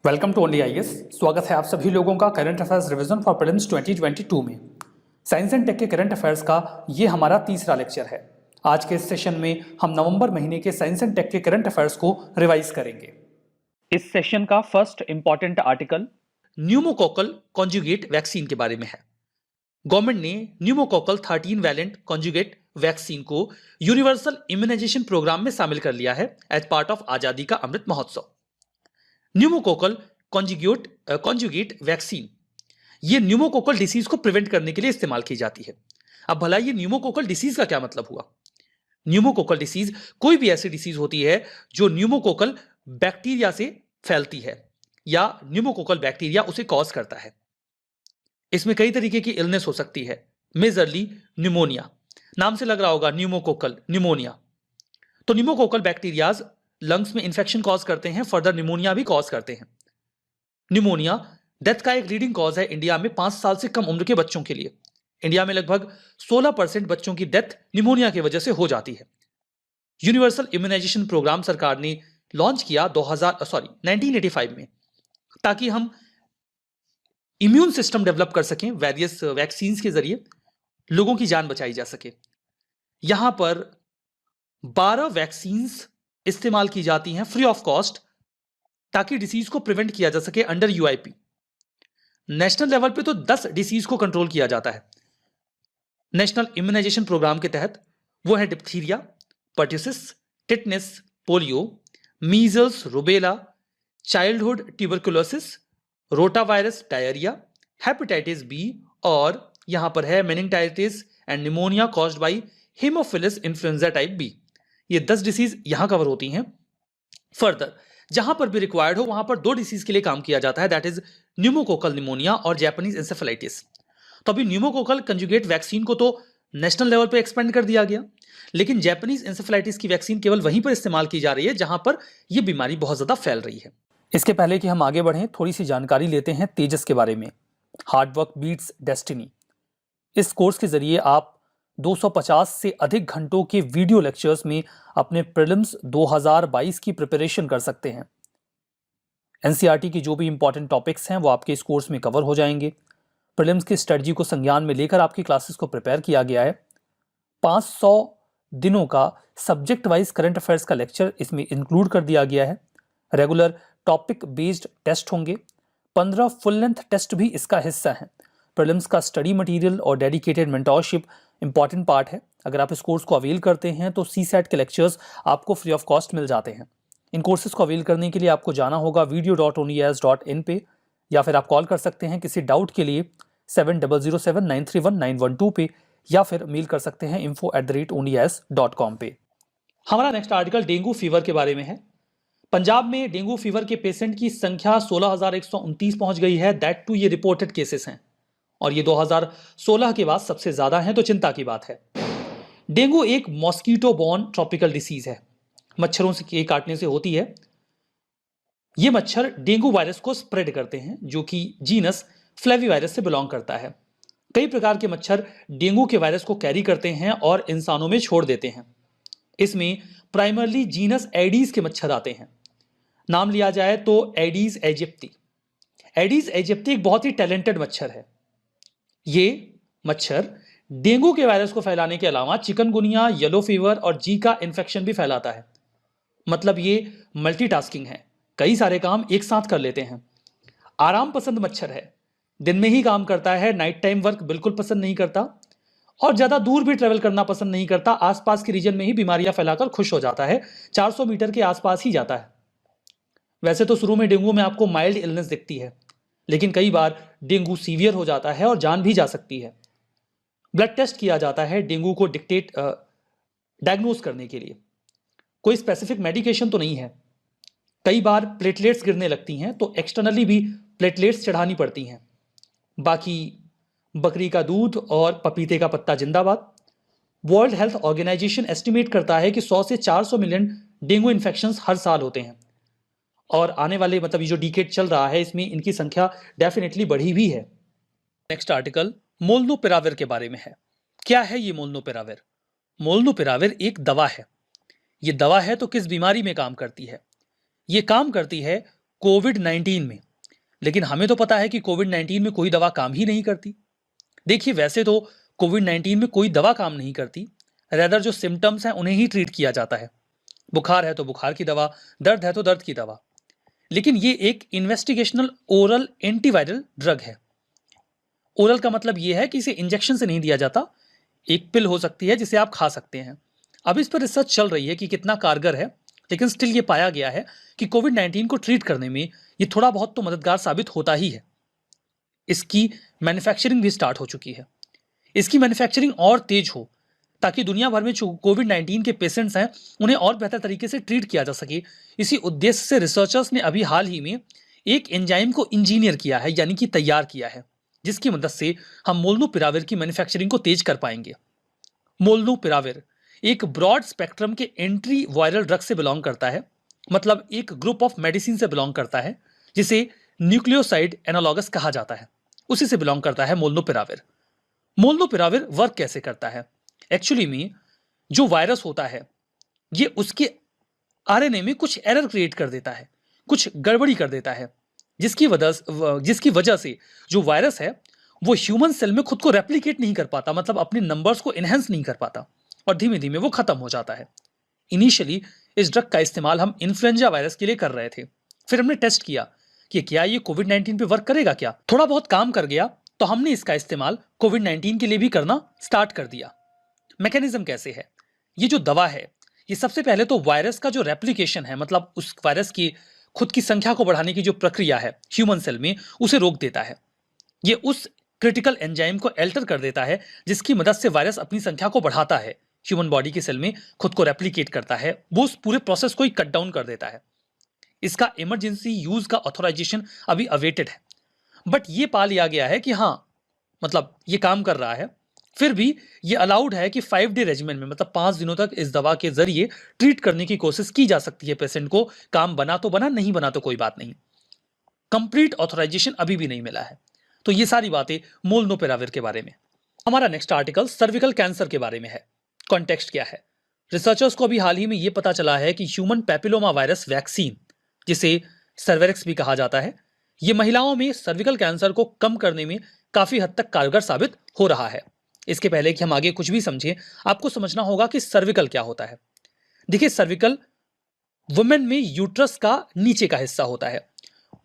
Welcome to only IAS. स्वागत है आप सभी लोगों का current affairs revision for prelims 2022 में। साइंस एंड टेक के करंट अफेयर्स का ये हमारा तीसरा लेक्चर है। आज के इस सेशन में हम नवंबर महीने के साइंस एंड टेक के करंट अफेयर्स को रिवाइज करेंगे। इस सेशन का first important article pneumococcal conjugate vaccine के बारे में है। गवर्नमेंट ने न्यूमोकोकल 13 वैलेंट कॉन्जुगेट वैक्सीन को यूनिवर्सल इम्यूनाइजेशन प्रोग्राम में शामिल कर लिया है एज पार्ट ऑफ आजादी का Amrit Mahotsav. Pneumococcal conjugate vaccine ये न्यूमोकोकल डिसीज को प्रिवेंट करने के लिए इस्तेमाल की जाती है। अब भला ये न्यूमोकोकल डिसीज का क्या मतलब हुआ? न्यूमोकोकल डिसीज कोई भी ऐसी डिसीज होती है जो न्यूमोकोकल बैक्टीरिया से फैलती है या न्यूमोकोकल बैक्टीरिया उसे कॉज करता है। इसमें कई तरीके की इलनेस हो सकती है, मेजरली न्यूमोनिया। नाम से लग रहा होगा न्यूमोकोकल न्यूमोनिया। तो न्यूमोकोकल बैक्टीरियाज लंग्स में इंफेक्शन कॉज करते हैं, फर्दर न्यूमोनिया भी कॉज करते हैं। न्यूमोनिया डेथ का एक लीडिंग कॉज है इंडिया में 5 साल से कम उम्र के बच्चों के लिए। इंडिया में लगभग 16% बच्चों की डेथ न्यूमोनिया की वजह से हो जाती है। यूनिवर्सल इम्यूनाइजेशन प्रोग्राम सरकार ने लॉन्च किया 1985 में, ताकि हम इम्यून सिस्टम डेवलप कर सकें, वेरियस वैक्सीन्स के जरिए लोगों की जान बचाई जा सके। यहां पर 12 वैक्सीन्स इस्तेमाल की जाती हैं फ्री ऑफ कॉस्ट, ताकि डिसीज को प्रिवेंट किया जा सके अंडर यूआईपी। नेशनल लेवल पे तो 10 डिसीज को कंट्रोल किया जाता है नेशनल इम्यूनाइजेशन प्रोग्राम के तहत। वो है diphtheria, pertussis, tetanus, polio, measles, rubella, childhood tuberculosis, rotavirus, diarrhoea, hepatitis B और यहां पर है meningitis and pneumonia caused by haemophilus influenza type B. ये 10 डिसीज यहां कवर होती हैं। फर्दर जहां पर भी रिक्वायर्ड हो वहां पर 2 डिसीज के लिए काम किया जाता है, दैट इज न्यूमोकोकल निमोनिया और जापानीज इंसेफेलाइटिस। तो अभी न्यूमोकोकल कंजुगेट वैक्सीन को तो नेशनल लेवल पे एक्सपेंड कर दिया गया, लेकिन जापानीज इंसेफेलाइटिस की वैक्सीन केवल वहीं पर इस्तेमाल की जा रही है जहां पर यह बीमारी बहुत ज्यादा फैल रही है। इसके पहले कि हम आगे बढ़ें, थोड़ी सी जानकारी लेते हैं तेजस के बारे में। Hard work beats destiny. इस कोर्स के जरिए आप 250 से अधिक घंटों के वीडियो लेक्चर्स में अपने प्रीलिम्स 2022 की प्रिपरेशन कर सकते हैं। एनसीईआरटी की जो भी इंपॉर्टेंट टॉपिक्स हैं वो आपके इस कोर्स में कवर हो जाएंगे। प्रीलिम्स की स्ट्रेटजी को संज्ञान में लेकर आपकी क्लासेस को प्रिपेयर किया गया है। 500 दिनों का सब्जेक्ट वाइज करंट अफेयर्स का लेक्चर इसमें इंक्लूड कर दिया गया है। रेगुलर टॉपिक बेस्ड टेस्ट होंगे। 15 फुल लेंथ टेस्ट भी इसका हिस्सा हैं। प्रीलिम्स का स्टडी मटेरियल और डेडिकेटेड मेंटोरशिप इंपॉर्टेंट पार्ट है। अगर आप इस कोर्स को अवेल करते हैं तो सीसैट के लेक्चर्स आपको फ्री ऑफ कॉस्ट मिल जाते हैं। इन कोर्सेज को अवेल करने के लिए आपको जाना होगा video.onlyas.in पे, या फिर आप कॉल कर सकते हैं किसी डाउट के लिए 7007931912 पे, या फिर मेल कर सकते हैं info@onlyas.com पे। हमारा नेक्स्ट आर्टिकल डेंगू फीवर के बारे में है। पंजाब में डेंगू फीवर के पेशेंट की संख्या 16,129 पहुंच गई है। दैट टू ये रिपोर्टेड केसेस हैं और ये 2016 के बाद सबसे ज्यादा हैं, तो चिंता की बात है। डेंगू एक मॉस्किटो बॉर्न ट्रॉपिकल डिसीज है, मच्छरों से के काटने से होती है। ये मच्छर डेंगू वायरस को स्प्रेड करते हैं, जो कि जीनस फ्लेविवायरस से बिलोंग करता है। कई प्रकार के मच्छर डेंगू के वायरस को कैरी करते हैं और इंसानों में छोड़ देते हैं। इसमें प्राइमरली जीनस एडीज के मच्छर आते हैं। नाम लिया जाए तो एडीज एजिप्टी। एडीज एजिप्टी एक बहुत ही टैलेंटेड मच्छर है। ये मच्छर डेंगू के वायरस को फैलाने के अलावा चिकनगुनिया, येलो फीवर और जीका इन्फेक्शन भी फैलाता है। मतलब ये मल्टीटास्किंग है, कई सारे काम एक साथ कर लेते हैं। आराम पसंद मच्छर है, दिन में ही काम करता है, नाइट टाइम वर्क बिल्कुल पसंद नहीं करता और ज्यादा दूर भी ट्रेवल करना पसंद नहीं करता। आसपास के रीजन में ही बीमारियां फैलाकर खुश हो जाता है, 400 मीटर के आसपास ही जाता है। वैसे तो शुरू में डेंगू में आपको माइल्ड इलनेस दिखती है, लेकिन कई बार डेंगू सीवियर हो जाता है और जान भी जा सकती है। ब्लड टेस्ट किया जाता है डेंगू को डायग्नोज करने के लिए। कोई स्पेसिफिक मेडिकेशन तो नहीं है। कई बार प्लेटलेट्स गिरने लगती हैं तो एक्सटर्नली भी प्लेटलेट्स चढ़ानी पड़ती हैं। बाकी बकरी का दूध और पपीते का पत्ता जिंदाबाद। वर्ल्ड हेल्थ ऑर्गेनाइजेशन एस्टिमेट करता है कि 100 से 400 मिलियन डेंगू इन्फेक्शंस हर साल होते हैं और आने वाले मतलब ये जो डिकेड चल रहा है इसमें इनकी संख्या डेफिनेटली बढ़ी भी है। नेक्स्ट आर्टिकल मोलनुपिराविर के बारे में है। क्या है ये मोलनुपिराविर? मोलनुपिराविर एक दवा है। ये दवा है तो किस बीमारी में काम करती है? ये काम करती है कोविड-19 में। लेकिन हमें तो पता है कि कोविड-19 में कोई दवा काम ही नहीं करती। देखिए, वैसे तो कोविड-19 में कोई दवा काम नहीं करती, रेदर जो सिम्टम्स हैं उन्हें ही ट्रीट किया जाता है। बुखार है तो बुखार की दवा, दर्द है तो दर्द की दवा। लेकिन ये एक इन्वेस्टिगेशनल ओरल एंटीवायरल ड्रग है। ओरल का मतलब ये है कि इसे इंजेक्शन से नहीं दिया जाता, एक पिल हो सकती है जिसे आप खा सकते हैं। अब इस पर रिसर्च चल रही है कि कितना कारगर है, लेकिन स्टिल ये पाया गया है कि कोविड-19 को ट्रीट करने में ये थोड़ा बहुत तो मददगार साबित होता ही है। इसकी मैन्युफैक्चरिंग भी स्टार्ट हो चुकी है। इसकी मैन्युफैक्चरिंग और तेज हो ताकि दुनिया भर में जो कोविड-19 के पेशेंट्स हैं उन्हें और बेहतर तरीके से ट्रीट किया जा सके। इसी उद्देश्य से रिसर्चर्स ने अभी हाल ही में एक एंजाइम को इंजीनियर किया है, यानी कि तैयार किया है, जिसकी मदद से हम मोल्नुपिराविर की मैन्युफैक्चरिंग को तेज कर पाएंगे। मोल्नुपिराविर एक ब्रॉड स्पेक्ट्रम के एंट्री वायरल ड्रग से बिलोंग करता है, मतलब एक ग्रुप ऑफ मेडिसिन से बिलोंग करता है जिसे न्यूक्लियोसाइड एनालॉगस कहा जाता है, उसी से बिलोंग करता है मोल्नुपिराविर। मोल्नुपिराविर वर्क कैसे करता है? एक्चुअली में जो वायरस होता है ये उसके आरएनए में कुछ एरर क्रिएट कर देता है, कुछ गड़बड़ी कर देता है, जिसकी वजह से जो वायरस है वो ह्यूमन सेल में खुद को रेप्लिकेट नहीं कर पाता, मतलब अपने नंबर्स को एनहेंस नहीं कर पाता और धीमे धीमे वो खत्म हो जाता है। इनिशियली इस ड्रग का इस्तेमाल हम इन्फ्लुएंजा वायरस के लिए कर रहे थे। फिर हमने टेस्ट किया कि क्या ये कोविड-19 पे वर्क करेगा क्या। थोड़ा बहुत काम कर गया तो हमने इसका इस्तेमाल कोविड-19 के लिए भी करना स्टार्ट कर दिया। मैकेनिज्म कैसे है? ये जो दवा है ये सबसे पहले तो वायरस का जो रेप्लिकेशन है, मतलब उस वायरस की खुद की संख्या को बढ़ाने की जो प्रक्रिया है ह्यूमन सेल में, उसे रोक देता है। ये उस क्रिटिकल एंजाइम को एल्टर कर देता है जिसकी मदद से वायरस अपनी संख्या को बढ़ाता है, ह्यूमन बॉडी के सेल में खुद को रेप्लिकेट करता है, वो उस पूरे प्रोसेस को ही कट डाउन कर देता है। इसका इमरजेंसी यूज का ऑथोराइजेशन अभी अवेटेड है, बट ये पा लिया गया है कि हाँ, मतलब ये काम कर रहा है। फिर भी ये अलाउड है कि 5 डे रेजिमेंट में, मतलब 5 दिनों तक इस दवा के जरिए ट्रीट करने की कोशिश की जा सकती है पेशेंट को। काम बना तो बना, नहीं बना तो कोई बात नहीं। कंप्लीट ऑथोराइजेशन अभी भी नहीं मिला है। तो ये सारी बातें मोल्नुपिराविर के बारे में। हमारा नेक्स्ट आर्टिकल सर्विकल कैंसर के बारे में है। कॉन्टेक्स्ट क्या है? रिसर्चर्स को अभी हाल ही में यह पता चला है कि ह्यूमन पैपिलोमा वायरस वैक्सीन, जिसे सर्वेरेक्स भी कहा जाता है, यह महिलाओं में सर्विकल कैंसर को कम करने में काफी हद तक कारगर साबित हो रहा है। इसके पहले कि हम आगे कुछ भी समझें, आपको समझना होगा कि सर्विकल क्या होता है। देखिए, सर्विकल वुमेन में यूट्रस का नीचे का हिस्सा होता है।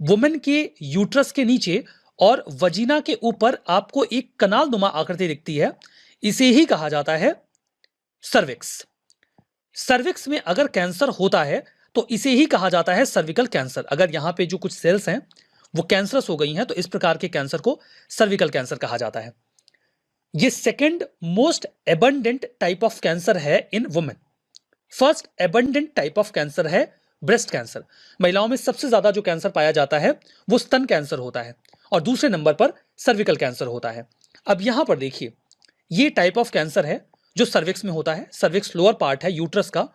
वुमेन के यूट्रस के नीचे और वजीना के ऊपर आपको एक कनाल नुमा आकृति दिखती है, इसे ही कहा जाता है सर्विक्स। सर्विक्स में अगर कैंसर होता है तो इसे ही कहा जाता है सर्विकल कैंसर। अगर यहां पे जो कुछ सेल्स हैं वो कैंसरस हो गई हैं तो इस प्रकार के कैंसर को सर्विकल कैंसर कहा जाता है। ये second most abundant type of cancer है in women. First abundant type of cancer है ब्रेस्ट कैंसर। महिलाओं में सबसे ज्यादा जो कैंसर पाया जाता है वो स्तन कैंसर होता है और दूसरे नंबर पर सर्विकल कैंसर होता है। अब यहां पर देखिए, ये टाइप ऑफ कैंसर है जो सर्विक्स में होता है। सर्विक्स लोअर पार्ट है यूट्रस का,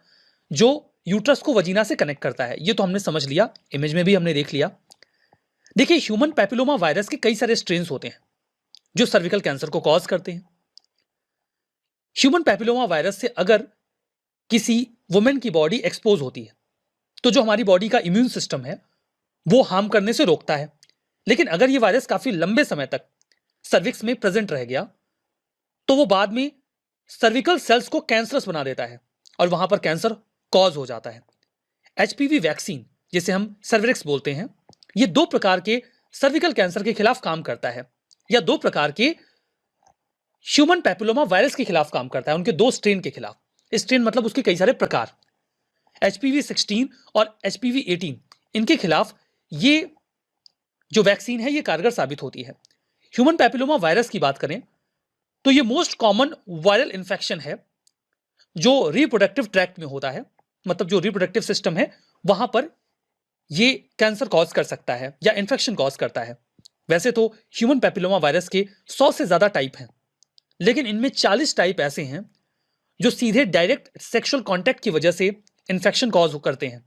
जो यूट्रस को वजीना से कनेक्ट करता है। ये तो हमने समझ लिया, इमेज में भी हमने देख लिया। देखिए, ह्यूमन पैपिलोमा वायरस के कई सारे स्ट्रेन्स होते हैं जो सर्विकल कैंसर को कॉज करते हैं। ह्यूमन पैपिलोमा वायरस से अगर किसी वुमेन की बॉडी एक्सपोज होती है तो जो हमारी बॉडी का इम्यून सिस्टम है वो हार्म करने से रोकता है। लेकिन अगर ये वायरस काफी लंबे समय तक सर्विक्स में प्रेजेंट रह गया तो वो बाद में सर्विकल सेल्स को कैंसरस बना देता है और वहां पर कैंसर कॉज हो जाता है। एचपीवी वैक्सीन, जिसे हम सर्विक्स बोलते हैं, ये 2 प्रकार के सर्विकल कैंसर के खिलाफ काम करता है, या 2 प्रकार के ह्यूमन पैपिलोमा वायरस के खिलाफ काम करता है, उनके 2 स्ट्रेन के खिलाफ। स्ट्रेन मतलब उसके कई सारे प्रकार। एचपीवी 16 और एचपीवी 18, इनके खिलाफ ये जो वैक्सीन है ये कारगर साबित होती है। ह्यूमन पैपिलोमा वायरस की बात करें तो ये मोस्ट कॉमन वायरल इंफेक्शन है जो रिप्रोडक्टिव ट्रैक्ट में होता है, मतलब जो रिप्रोडक्टिव सिस्टम है वहां पर ये कैंसर कॉज कर सकता है या इंफेक्शन कॉज करता है। वैसे तो ह्यूमन पैपिलोमा वायरस के 100 से ज्यादा टाइप हैं, लेकिन इनमें 40 टाइप ऐसे हैं जो सीधे डायरेक्ट सेक्सुअल कांटेक्ट की वजह से इंफेक्शन कॉज करते हैं।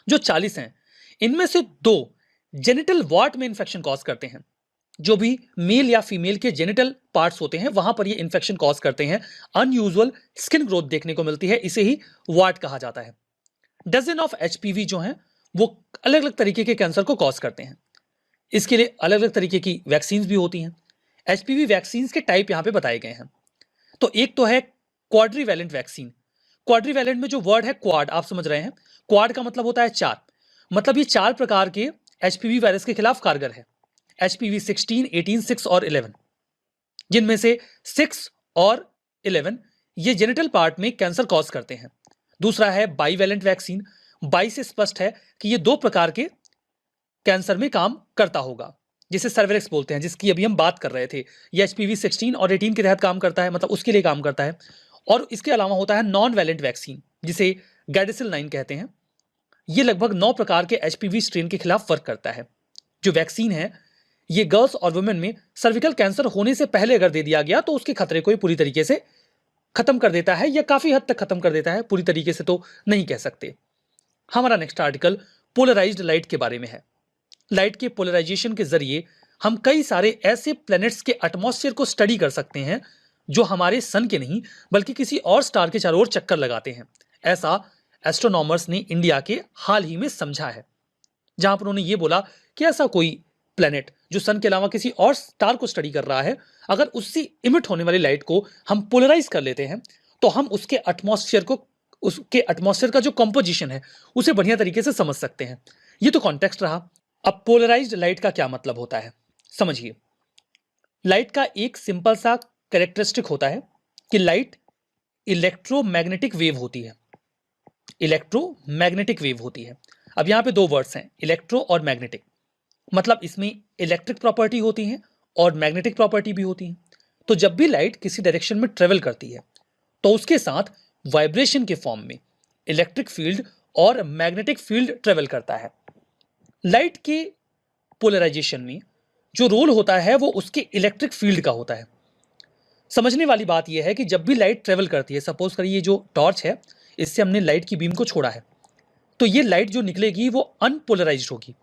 जो 40 हैं, इनमें से 2 जेनिटल वार्ट में इंफेक्शन कॉज करते हैं। जो भी मेल या फीमेल के जेनिटल पार्ट्स होते हैं वहां पर ये इंफेक्शन कॉज करते हैं। अनयूजुअल स्किन ग्रोथ देखने को मिलती है, इसे ही वार्ट कहा जाता है। डजन ऑफ एचपीवी जो हैं वो अलग अलग तरीके के कैंसर को कॉज करते हैं। इसके लिए अलग अलग तरीके की वैक्सीन भी होती हैं। एचपीवी वैक्सीन के टाइप यहाँ पे बताए गए हैं। तो एक तो है क्वाड्रीवैलेंट वैक्सीन। क्वाड्रीवैलेंट में जो वर्ड है क्वाड, आप समझ रहे हैं, क्वाड का मतलब होता है चार। मतलब ये चार प्रकार के एचपीवी वायरस के खिलाफ कारगर है। एचपीवी 16, 18, 6 और 11, जिनमें से 6 और 11 ये जेनिटल पार्ट में कैंसर कॉज करते हैं। दूसरा है बाईवैलेंट वैक्सीन। बाई से स्पष्ट है कि ये दो प्रकार के कैंसर में काम करता होगा, जिसे सर्वेलेक्स बोलते हैं, जिसकी अभी हम बात कर रहे थे। ये एचपीवी 16 और 18 के तहत काम करता है, मतलब उसके लिए काम करता है। और इसके अलावा होता है नॉन वैलेंट वैक्सीन, जिसे गैडिसिल 9 कहते हैं। ये लगभग 9 प्रकार के एचपीवी स्ट्रेन के खिलाफ वर्क करता है। जो वैक्सीन है ये गर्ल्स और वुमेन में सर्विकल कैंसर होने से पहले अगर दे दिया गया तो उसके खतरे को पूरी तरीके से खत्म कर देता है, या काफी हद तक खत्म कर देता है, पूरी तरीके से तो नहीं कह सकते। हमारा नेक्स्ट आर्टिकल पोलराइज्ड लाइट के बारे में है। लाइट के पोलराइजेशन के जरिए हम कई सारे ऐसे प्लैनेट्स के एटमॉस्फेयर को स्टडी कर सकते हैं जो हमारे सन के नहीं बल्कि किसी और स्टार के चारों ओर चक्कर लगाते हैं। ऐसा एस्ट्रोनॉमर्स ने इंडिया के हाल ही में समझा है, जहां पर उन्होंने ये बोला कि ऐसा कोई प्लैनेट जो सन के अलावा किसी और स्टार को स्टडी कर रहा है, अगर उससे इमिट होने वाली लाइट को हम पोलराइज कर लेते हैं तो हम उसके एटमॉस्फेयर का जो कंपोजिशन है उसे बढ़िया तरीके से समझ सकते हैं। ये तो कॉन्टेक्स्ट रहा। अब पोलराइज्ड लाइट का क्या मतलब होता है, समझिए। लाइट का एक सिंपल सा कैरेक्टरिस्टिक होता है कि लाइट इलेक्ट्रोमैग्नेटिक वेव होती है। इलेक्ट्रोमैग्नेटिक वेव होती है। अब यहां पे दो वर्ड्स हैं, इलेक्ट्रो और मैग्नेटिक। मतलब इसमें इलेक्ट्रिक प्रॉपर्टी होती है और मैग्नेटिक प्रॉपर्टी भी होती है। तो जब भी लाइट किसी डायरेक्शन में ट्रेवल करती है तो उसके साथ वाइब्रेशन के फॉर्म में इलेक्ट्रिक फील्ड और मैग्नेटिक फील्ड ट्रेवल करता है। लाइट के पोलराइजेशन में जो रोल होता है वो उसके इलेक्ट्रिक फील्ड का होता है। समझने वाली बात यह है कि जब भी लाइट ट्रेवल करती है, सपोज करिए जो टॉर्च है, इससे हमने लाइट की बीम को छोड़ा है, तो ये लाइट जो निकलेगी वो अनपोलराइज्ड होगी।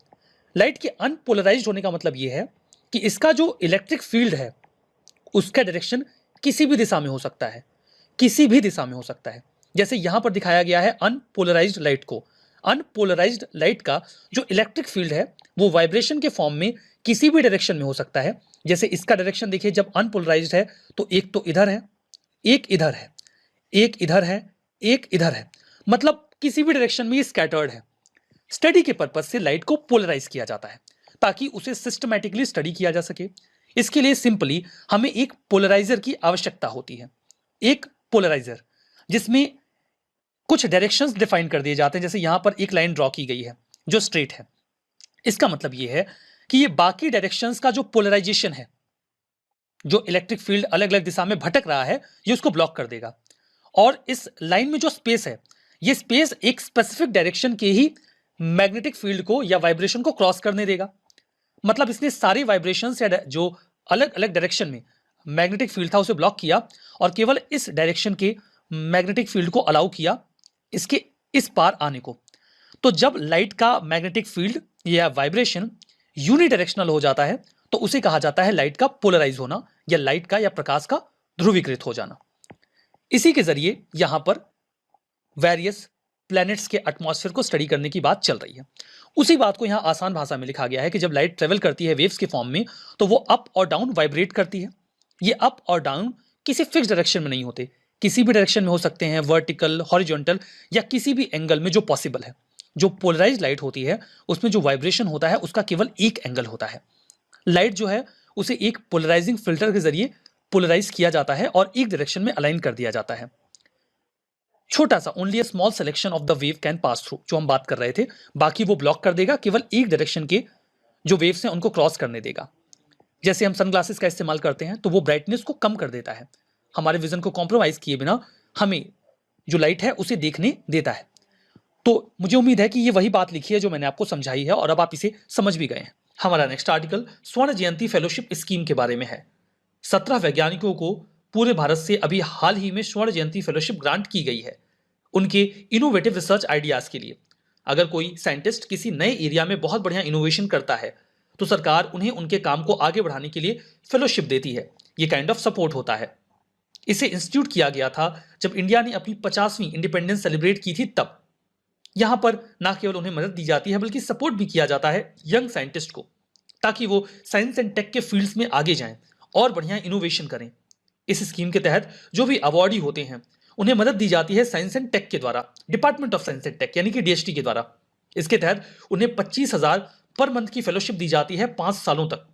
लाइट के अनपोलराइज्ड होने का मतलब यह है कि इसका जो इलेक्ट्रिक फील्ड है उसका डायरेक्शन किसी भी दिशा में हो सकता है, किसी भी दिशा में हो सकता है। जैसे यहां पर दिखाया गया है अनपोलराइज्ड लाइट को। अनपोलराइज्ड लाइट का जो इलेक्ट्रिक फील्ड है वो वाइब्रेशन के फॉर्म में किसी भी डायरेक्शन में हो सकता है। जैसे इसका डायरेक्शन देखिए, जब अनपोलराइज्ड है तो एक तो इधर है, एक इधर है, एक इधर है, एक इधर है, मतलब किसी भी डायरेक्शन में ये स्कैटर्ड है। स्टडी के पर्पज से लाइट को पोलराइज किया जाता है ताकि उसे सिस्टमैटिकली स्टडी किया जा सके। इसके लिए सिंपली हमें एक पोलराइजर की आवश्यकता होती है। एक पोलराइजर जिसमें कुछ डायरेक्शंस डिफाइन कर दिए जाते हैं। जैसे यहां पर एक लाइन ड्रॉ की गई है जो स्ट्रेट है। इसका मतलब यह है कि ये बाकी डायरेक्शंस का जो पोलराइजेशन है, जो इलेक्ट्रिक फील्ड अलग अलग दिशा में भटक रहा है, ये उसको ब्लॉक कर देगा। और इस लाइन में जो स्पेस है, ये स्पेस एक स्पेसिफिक डायरेक्शन के ही मैग्नेटिक फील्ड को या वाइब्रेशन को क्रॉस करने देगा। मतलब इसने सारी वाइब्रेशंस या जो अलग अलग डायरेक्शन में मैग्नेटिक फील्ड था उसे ब्लॉक किया और केवल इस डायरेक्शन के मैग्नेटिक फील्ड को अलाउ किया इसके इस पार आने को। तो जब लाइट का मैग्नेटिक फील्ड या वाइब्रेशन यूनिडायरेक्शनल हो जाता है तो उसे कहा जाता है लाइट का पोलराइज होना, या लाइट का या प्रकाश का ध्रुवीकृत हो जाना। इसी के जरिए यहां पर वेरियस प्लैनेट्स के एटमॉस्फेयर को स्टडी करने की बात चल रही है। उसी बात को यहां आसान भाषा में लिखा गया है कि जब लाइट ट्रेवल करती है वेव्स के फॉर्म में तो वो अप और डाउन वाइब्रेट करती है। ये अप और डाउन किसी फिक्स डायरेक्शन में नहीं होते, किसी भी डायरेक्शन में हो सकते हैं, वर्टिकल, हॉरिजॉन्टल या किसी भी एंगल में जो पॉसिबल है। जो पोलराइज लाइट होती है उसमें जो वाइब्रेशन होता है उसका केवल एक एंगल होता है। लाइट जो है उसे एक पोलराइजिंग फिल्टर के जरिए पोलराइज किया जाता है और एक डायरेक्शन में अलाइन कर दिया जाता है। छोटा सा, only a small selection of the wave can pass through, जो हम बात कर रहे थे, बाकी वो ब्लॉक कर देगा, केवल एक डायरेक्शन के जो वेव्स हैं उनको क्रॉस करने देगा। जैसे हम सनग्लासेस का इस्तेमाल करते हैं तो वो ब्राइटनेस को कम कर देता है, हमारे विजन को कॉम्प्रोमाइज किए बिना हमें जो लाइट है उसे देखने देता है। तो मुझे उम्मीद है कि ये वही बात लिखी है जो मैंने आपको समझाई है और अब आप इसे समझ भी गए हैं। हमारा नेक्स्ट आर्टिकल स्वर्ण जयंती फेलोशिप स्कीम के बारे में है। 17 वैज्ञानिकों को पूरे भारत से अभी हाल ही में स्वर्ण जयंती फेलोशिप ग्रांट की गई है उनके इनोवेटिव रिसर्च आइडियाज के लिए। अगर कोई साइंटिस्ट किसी नए एरिया में बहुत बढ़िया इनोवेशन करता है तो सरकार उन्हें उनके काम को आगे बढ़ाने के लिए फेलोशिप देती है। ये काइंड ऑफ सपोर्ट होता है। इसे इंस्टीट्यूट किया गया था जब इंडिया ने अपनी 50वीं इंडिपेंडेंस सेलिब्रेट की थी तब। यहाँ पर ना केवल उन्हें मदद दी जाती है बल्कि सपोर्ट भी किया जाता है यंग साइंटिस्ट को, ताकि वो साइंस एंड टेक के फील्ड्स में आगे जाएं और बढ़िया इनोवेशन करें। इस स्कीम के तहत जो भी अवार्डी होते हैं उन्हें मदद दी जाती है साइंस एंड टेक के द्वारा, department of science and tech यानी कि डीएसटी के द्वारा। इसके तहत उन्हें 25,000 पर मंथ की फेलोशिप दी जाती है 5 सालों तक।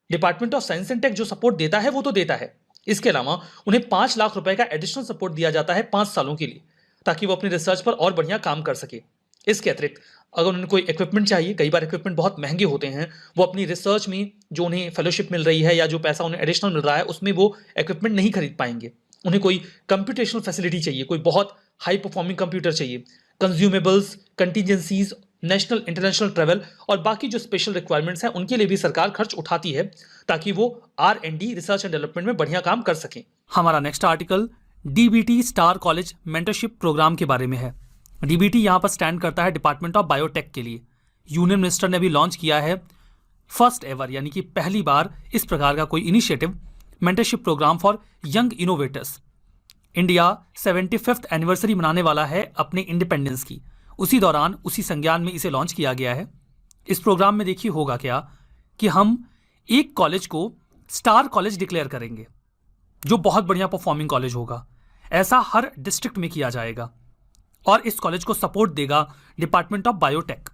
Department of science and tech जो सपोर्ट देता है वो तो देता है, इसके अलावा उन्हें 5 लाख रुपए का एडिशनल सपोर्ट दिया जाता है 5 सालों के लिए, ताकि वो अपनी रिसर्च पर और बढ़िया काम कर सके। इसके अतिरिक्त अगर उन्हें कोई इक्विपमेंट चाहिए, कई बार इक्विपमेंट बहुत महंगे होते हैं, वो अपनी रिसर्च में जो उन्हें फेलोशिप मिल रही है या जो पैसा उन्हें एडिशनल मिल रहा है उसमें वो इक्विपमेंट नहीं खरीद पाएंगे। उन्हें कोई कंप्यूटेशनल फैसिलिटी चाहिए, कोई बहुत हाई परफॉर्मिंग कंप्यूटर चाहिए, consumables, contingencies, national international travel और बाकी जो स्पेशल रिक्वायरमेंट्स हैं उनके लिए भी सरकार खर्च उठाती है, ताकि वो R&D रिसर्च एंड डेवलपमेंट में बढ़िया काम कर सकें। हमारा next article DBT star college mentorship programme के बारे में है। डीबीटी यहाँ पर स्टैंड करता है डिपार्टमेंट ऑफ बायोटेक के लिए। यूनियन मिनिस्टर ने भी लॉन्च किया है फर्स्ट एवर यानी कि पहली बार इस प्रकार का कोई initiative, mentorship programme for young innovators. India 75th anniversary मनाने वाला है अपने इंडिपेंडेंस की, उसी दौरान उसी संज्ञान में इसे लॉन्च किया गया है। इस प्रोग्राम में देखिए होगा क्या कि हम एक कॉलेज को स्टार कॉलेज डिक्लेयर करेंगे जो बहुत बढ़िया परफॉर्मिंग कॉलेज होगा। ऐसा हर डिस्ट्रिक्ट में किया जाएगा और इस कॉलेज को सपोर्ट देगा डिपार्टमेंट ऑफ बायोटेक।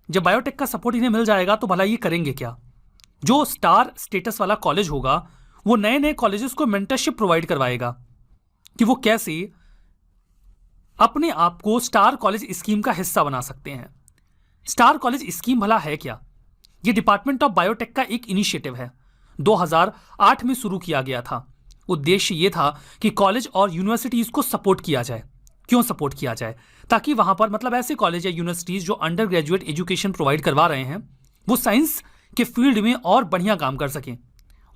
जब बायोटेक का सपोर्ट इन्हें मिल जाएगा तो भला ये करेंगे क्या? जो स्टार स्टेटस वाला कॉलेज होगा वो नए नए कॉलेजेस को मेंटरशिप प्रोवाइड करवाएगा कि वो कैसे अपने आप को स्टार कॉलेज स्कीम का हिस्सा बना सकते हैं। स्टार कॉलेज स्कीम भला है क्या? ये डिपार्टमेंट ऑफ बायोटेक का एक इनिशिएटिव है, 2008 में शुरू किया गया था। उद्देश्य ये था कि कॉलेज और यूनिवर्सिटीज को सपोर्ट किया जाए। क्यों सपोर्ट किया जाए? ताकि वहां पर मतलब ऐसे कॉलेज या यूनिवर्सिटीज जो अंडर ग्रेजुएट एजुकेशन प्रोवाइड करवा रहे हैं वो साइंस के फील्ड में और बढ़िया काम कर सकें।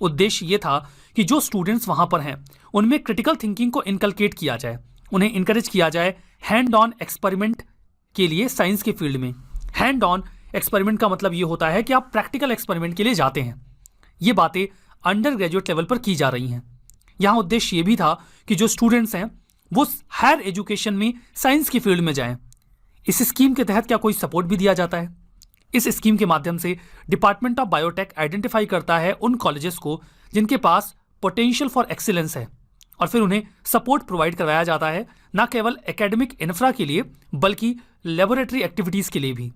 उद्देश्य ये था कि जो स्टूडेंट्स वहां पर हैं उनमें क्रिटिकल थिंकिंग को इनकलकेट किया जाए, उन्हें इनकरेज किया जाए हैंड ऑन एक्सपेरिमेंट के लिए। साइंस के फील्ड में हैंड ऑन एक्सपेरिमेंट का मतलब ये होता है कि आप प्रैक्टिकल एक्सपेरिमेंट के लिए जाते हैं। ये बातें अंडर ग्रेजुएट लेवल पर की जा रही हैं। यहाँ उद्देश्य ये भी था कि जो स्टूडेंट्स हैं वो हायर एजुकेशन में साइंस की फील्ड में जाएं। इस स्कीम के तहत क्या कोई सपोर्ट भी दिया जाता है? इस स्कीम के माध्यम से डिपार्टमेंट ऑफ बायोटेक आइडेंटिफाई करता है उन कॉलेजेस को जिनके पास पोटेंशियल फॉर एक्सीलेंस है और फिर उन्हें सपोर्ट प्रोवाइड करवाया जाता है, ना केवल एकेडमिक इंफ्रा के लिए बल्कि लेबोरेटरी एक्टिविटीज़ के लिए भी।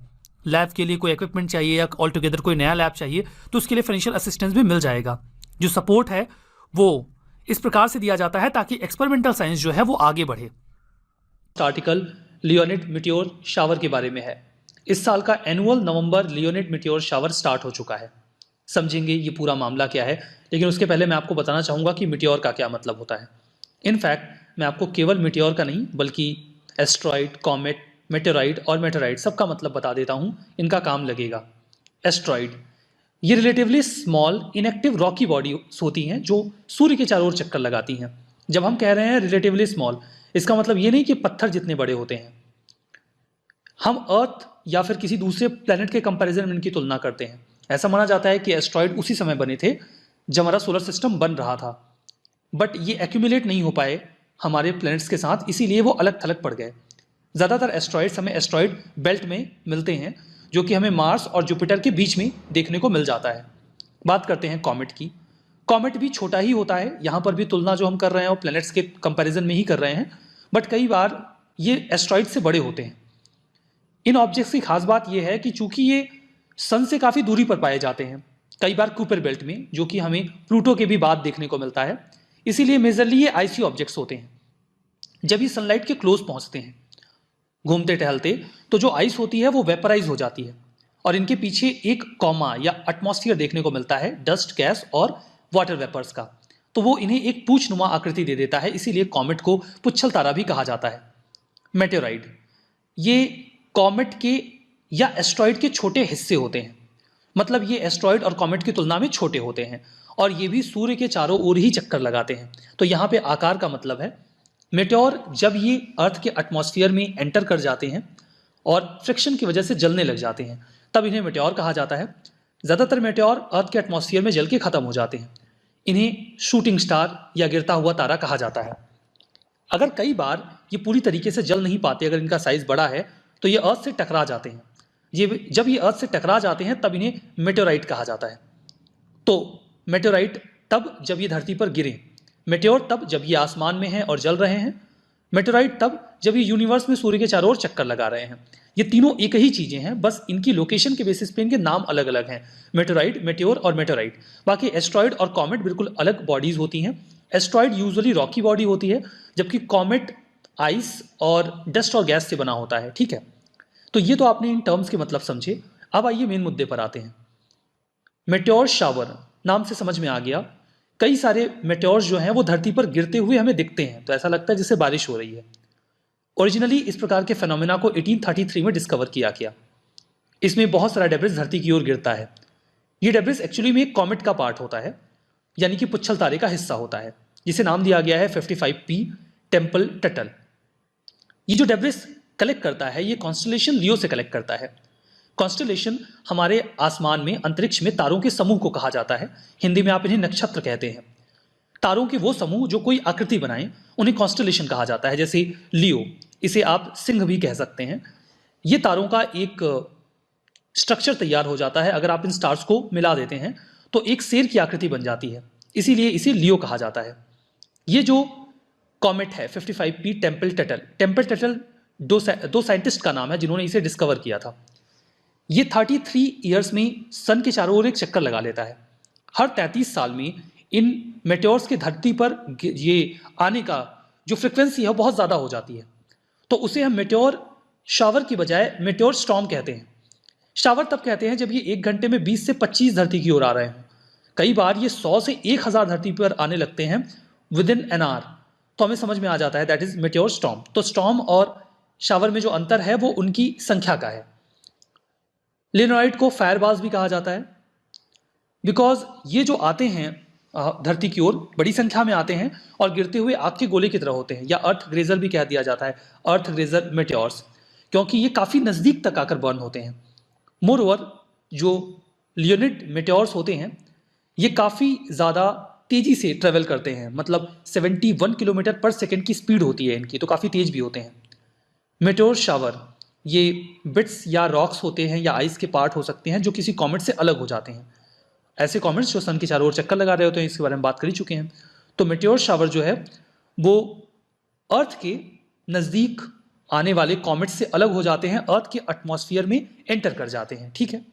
लैब के लिए कोई इक्विपमेंट चाहिए या ऑल टुगेदर कोई नया लैब चाहिए तो उसके लिए फाइनेंशियल असिस्टेंस भी मिल जाएगा। जो सपोर्ट है वो इस प्रकार से दिया जाता है ताकि एक्सपेरिमेंटल साइंस जो है वो आगे बढ़े। आर्टिकल लियोनिड मीटियोर शावर के बारे में है। इस साल का एनुअल नवंबर लियोनिड मीटियोर शावर स्टार्ट हो चुका है। समझेंगे ये पूरा मामला क्या है, लेकिन उसके पहले मैं आपको बताना चाहूँगा कि मीटियोर का क्या मतलब होता है। इनफैक्ट मैं आपको केवल मीटियोर का नहीं बल्कि एस्ट्रॉइड, कॉमेट, मेटेराइड और मेटेराइड सबका मतलब बता देता हूँ, इनका काम लगेगा। एस्ट्रॉइड ये relatively small inactive Rocky body होती हैं जो सूर्य के चारों ओर चक्कर लगाती हैं। जब हम कह रहे हैं रिलेटिवली स्मॉल, इसका मतलब ये नहीं कि पत्थर जितने बड़े होते हैं। हम अर्थ या फिर किसी दूसरे प्लेनेट के कंपैरिजन में इनकी तुलना करते हैं। ऐसा माना जाता है कि एस्ट्रॉइड उसी समय बने थे जब हमारा सोलर सिस्टम बन रहा था, बट ये एक्यूमुलेट नहीं हो पाए हमारे प्लैनेट्स के साथ, इसीलिए वो अलग थलग पड़ गए। ज़्यादातर एस्ट्रॉइड्स हमें एस्ट्रॉइड बेल्ट में मिलते हैं जो कि हमें मार्स और जुपिटर के बीच में देखने को मिल जाता है। बात करते हैं कॉमेट की। कॉमेट भी छोटा ही होता है, यहाँ पर भी तुलना जो हम कर रहे हैं वो प्लैनेट्स के कंपैरिजन में ही कर रहे हैं, बट कई बार ये एस्ट्रॉइड से बड़े होते हैं। इन ऑब्जेक्ट्स की खास बात यह है कि चूंकि ये सन से काफ़ी दूरी पर पाए जाते हैं, कई बार कुपर बेल्ट में, जो कि हमें प्लूटो के भी बाद देखने को मिलता है, इसीलिए मेजरली ये आइसी ऑब्जेक्ट्स होते हैं। जब ये सनलाइट के क्लोज पहुंचते हैं घूमते टहलते तो जो आइस होती है वो वेपराइज हो जाती है और इनके पीछे एक कॉमा या एटमॉस्फेयर देखने को मिलता है डस्ट, गैस और वाटर वेपर्स का, तो वो इन्हें एक पूछनुमा आकृति दे देता है, इसीलिए कॉमेट को पुच्छल तारा भी कहा जाता है। मेटेराइड ये कॉमेट के या एस्ट्रॉइड के छोटे हिस्से होते हैं, मतलब ये एस्ट्रॉइड और कॉमेट की तुलना में छोटे होते हैं और ये भी सूर्य के चारों ओर ही चक्कर लगाते हैं। तो यहाँ पे आकार का मतलब है मेटेओर जब ये अर्थ के एटमॉस्फेयर में एंटर कर जाते हैं और फ्रिक्शन की वजह से जलने लग जाते हैं, तब इन्हें मेटेओर कहा जाता है। ज़्यादातर मेटेओर अर्थ के एटमॉस्फेयर में जल के ख़त्म हो जाते हैं। इन्हें शूटिंग स्टार या गिरता हुआ तारा कहा जाता है। अगर कई बार ये पूरी तरीके से जल नहीं पाते, अगर इनका साइज़ बड़ा है, तो ये अर्थ से टकरा जाते हैं। ये जब ये अर्थ से टकरा जाते हैं तब इन्हें मेटेओराइट कहा जाता है। तो मेटेओराइट तब जब ये धरती पर गिरे, मेटेओर तब जब ये आसमान में हैं और जल रहे हैं, मेटेओराइट तब जब ये यूनिवर्स में सूर्य के चारों ओर चक्कर लगा रहे हैं। ये तीनों एक ही चीजें हैं, बस इनकी लोकेशन के बेसिस पे इनके नाम अलग अलग हैं, मेटेओराइट, मेटेओर और मेटेओराइट। बाकी एस्ट्रॉइड और कॉमेट बिल्कुल अलग बॉडीज होती हैं। एस्ट्रॉइड यूजुअली रॉकी बॉडी होती है, जबकि कॉमेट आइस और डस्ट और गैस से बना होता है। ठीक है, तो ये तो आपने इन टर्म्स के मतलब समझे। अब आइए मेन मुद्दे पर आते हैं। मेटेओर शावर नाम से समझ में आ गया, कई सारे मेटेओर्स जो हैं वो धरती पर गिरते हुए हमें दिखते हैं, तो ऐसा लगता है जैसे बारिश हो रही है। ओरिजिनली इस प्रकार के फेनोमेना को 1833 में डिस्कवर किया गया। इसमें बहुत सारा डेब्रिस धरती की ओर गिरता है। ये डेब्रिस एक्चुअली में एक कॉमेट का पार्ट होता है, यानी कि पुच्छल तारे का हिस्सा होता है, जिसे नाम दिया गया है 55P टेम्पल टटल। ये जो डेब्रिस कलेक्ट करता है ये कॉन्स्टलेशन लियो से कलेक्ट करता है। कॉन्स्टलेशन हमारे आसमान में, अंतरिक्ष में तारों के समूह को कहा जाता है। हिंदी में आप इन्हें नक्षत्र कहते हैं। तारों के वो समूह जो कोई आकृति बनाए उन्हें कॉन्स्टलेशन कहा जाता है। जैसे लियो, इसे आप सिंह भी कह सकते हैं। ये तारों का एक स्ट्रक्चर तैयार हो जाता है। अगर आप इन स्टार्स को मिला देते हैं तो एक शेर की आकृति बन जाती है, इसीलिए इसे लियो कहा जाता है। ये जो कॉमेट है 55P टेम्पल टटल दो साइंटिस्ट का नाम है जिन्होंने इसे डिस्कवर किया था। ये 33 ईयर्स में सन के चारों ओर एक चक्कर लगा लेता है। हर 33 साल में इन मेटेओर्स के धरती पर ये आने का जो फ्रिक्वेंसी है बहुत ज़्यादा हो जाती है, तो उसे हम मेटेओर शावर की बजाय मेटेओर स्टॉर्म कहते हैं। शावर तब कहते हैं जब ये 1 घंटे में 20 से 25 धरती की ओर आ रहे हों। कई बार ये 100 से 1000 धरती पर आने लगते हैं विद इन एन आवर, तो हमें समझ में आ जाता है दैट इज मेटेओर स्टॉर्म। तो स्टॉर्म और शावर में जो अंतर है वो उनकी संख्या का है। लेनोराइट को फायरबाज भी कहा जाता है, बिकॉज ये जो आते हैं धरती की ओर बड़ी संख्या में आते हैं और गिरते हुए आग के गोले की तरह होते हैं, या अर्थ ग्रेजर भी कह दिया जाता है, अर्थ ग्रेजर मेटेओर्स, क्योंकि ये काफ़ी नज़दीक तक आकर बर्न होते हैं। मोरओवर जो लियोनिड मेटेओर्स होते हैं ये काफ़ी ज़्यादा तेज़ी से ट्रेवल करते हैं, मतलब 71 किलोमीटर पर सेकेंड की स्पीड होती है इनकी, तो काफ़ी तेज़ भी होते हैं। मेटेओर शावर ये बिट्स या रॉक्स होते हैं या आइस के पार्ट हो सकते हैं जो किसी कॉमेट से अलग हो जाते हैं। ऐसे कॉमेट्स जो सन के चारों ओर चक्कर लगा रहे होते हैं, इसके बारे में बात कर ही चुके हैं। तो मेटेओर शावर जो है वो अर्थ के नज़दीक आने वाले कॉमेट से अलग हो जाते हैं, अर्थ के एटमॉस्फेयर में एंटर कर जाते हैं। ठीक है,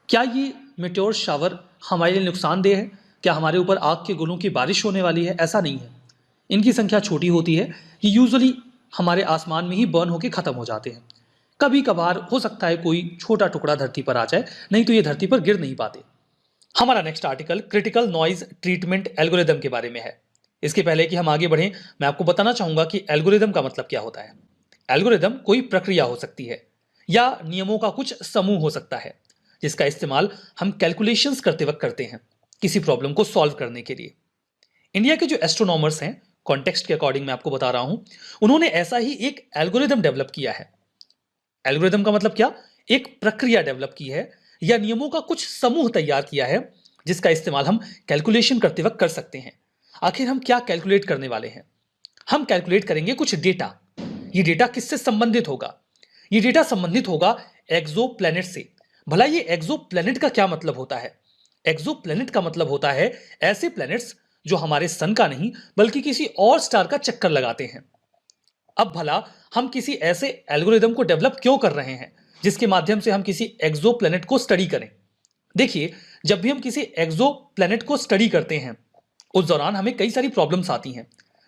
क्या ये मेटेओर शावर हमारे लिए नुकसानदेह है? क्या हमारे ऊपर आग के गोलों की बारिश होने वाली है? ऐसा नहीं है। इनकी संख्या छोटी होती है, ये यूजुअली हमारे आसमान में ही बर्न होकर खत्म हो जाते हैं। कभी कभार हो सकता है कोई छोटा टुकड़ा धरती पर आ जाए, नहीं तो ये धरती पर गिर नहीं पाते। हमारा next article critical noise treatment algorithm के बारे में है। इसके पहले कि हम आगे बढ़ें, मैं आपको बताना चाहूंगा कि एल्गोरिदम का मतलब क्या होता है। एल्गोरिदम कोई प्रक्रिया हो सकती है या नियमों का कुछ समूह हो सकता है जिसका इस्तेमाल हम कैलकुलेशंस करते वक्त करते हैं किसी प्रॉब्लम को सॉल्व करने के लिए। इंडिया के जो एस्ट्रोनॉमर्स हैं, कॉन्टेक्स्ट के अकॉर्डिंग मैं आपको बता रहा हूं, उन्होंने ऐसा ही एक एल्गोरिदम डेवलप किया है। एल्गोरिदम का मतलब क्या? एक प्रक्रिया डेवलप की है या नियमों का कुछ समूह तैयार किया है जिसका इस्तेमाल हम कैलकुलेशन करते वक्त कर सकते हैं। आखिर हम क्या कैलकुलेट करने वाले हैं? हम कैलकुलेट करेंगे कुछ डेटा। ये डेटा किससे संबंधित होगा? ये डेटा संबंधित होगा एक्सो प्लैनेट से। भला ये एक्सो प्लैनेट का क्या मतलब होता है? एक्सो प्लैनेट का मतलब होता है ऐसे प्लैनेट्स जो हमारे सन का नहीं बल्कि किसी और स्टार का चक्कर लगाते हैं। अब भला हम किसी ऐसे एल्गोरिदम को डेवलप क्यों कर रहे हैं जिसके माध्यम से हम किसी एक्सो प्लैनेट को स्टडी करें? देखिए, जब भी हम किसी एक्सो प्लैनेट को स्टडी करते हैं उस दौरान हमें कई सारी प्रॉब्लम्स आती हैं।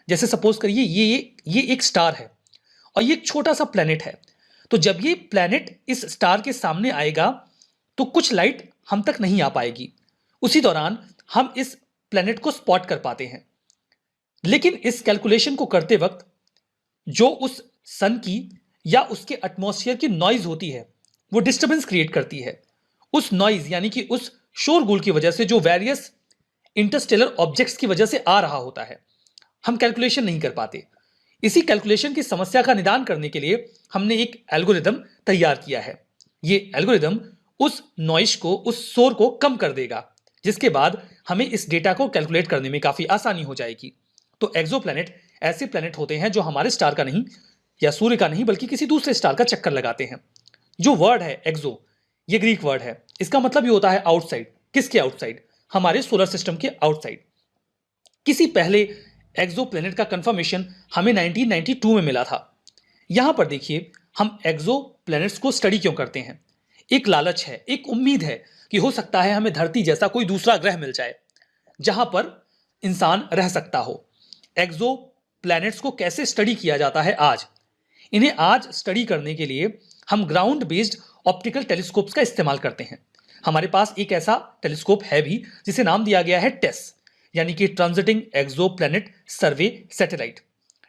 जैसे सपोज करिए ये एक स्टार है और ये एक छोटा सा प्लैनेट है, तो जब ये प्लैनेट इस स्टार के सामने आएगा तो कुछ लाइट हम तक नहीं आ पाएगी। उसी दौरान हम इस प्लैनेट को स्पॉट कर पाते हैं। लेकिन इस कैलकुलेशन को करते वक्त जो उस सन की या उसके एटमॉस्फेयर की नॉइज होती है वो डिस्टर्बेंस क्रिएट करती है। उस नॉइज यानी कि उस शोरगुल की वजह से जो वेरियस इंटरस्टेलर ऑब्जेक्ट्स की वजह से आ रहा होता है, हम कैलकुलेशन नहीं कर पाते। इसी कैलकुलेशन की समस्या का निदान करने के लिए हमने एक एल्गोरिदम तैयार किया है। ये एल्गोरिदम उस नॉइज को, उस शोर को कम कर देगा, जिसके बाद हमें इस डेटा को कैलकुलेट करने में काफी आसानी हो जाएगी। तो एक्सोप्लैनेट ऐसे प्लैनेट होते हैं जो हमारे स्टार का नहीं या सूर्य का नहीं बल्कि किसी दूसरे स्टार का चक्कर लगाते हैं। जो वर्ड है एक्सो, ये ग्रीक वर्ड है। इसका मतलब ये होता है आउटसाइड। किसके आउटसाइड? हमारे सोलर सिस्टम के आउटसाइड। किसी पहले एक्सो प्लेनेट का कंफर्मेशन हमें 1992 में मिला था। यहां पर देखिए, हम एक्सो प्लैनेट्स को स्टडी क्यों करते हैं? एक लालच है, एक उम्मीद है कि हो सकता है हमें धरती जैसा कोई दूसरा ग्रह मिल जाए जहां पर इंसान रह सकता हो। एक्सो प्लैनेट्स को कैसे स्टडी किया जाता है आज? इन्हें आज स्टडी करने के लिए हम ग्राउंड बेस्ड ऑप्टिकल टेलीस्कोप्स का इस्तेमाल करते हैं। हमारे पास एक ऐसा टेलीस्कोप है भी जिसे नाम दिया गया है टेस, यानी कि ट्रांजिटिंग एक्सो प्लैनेट सर्वे सैटेलाइट।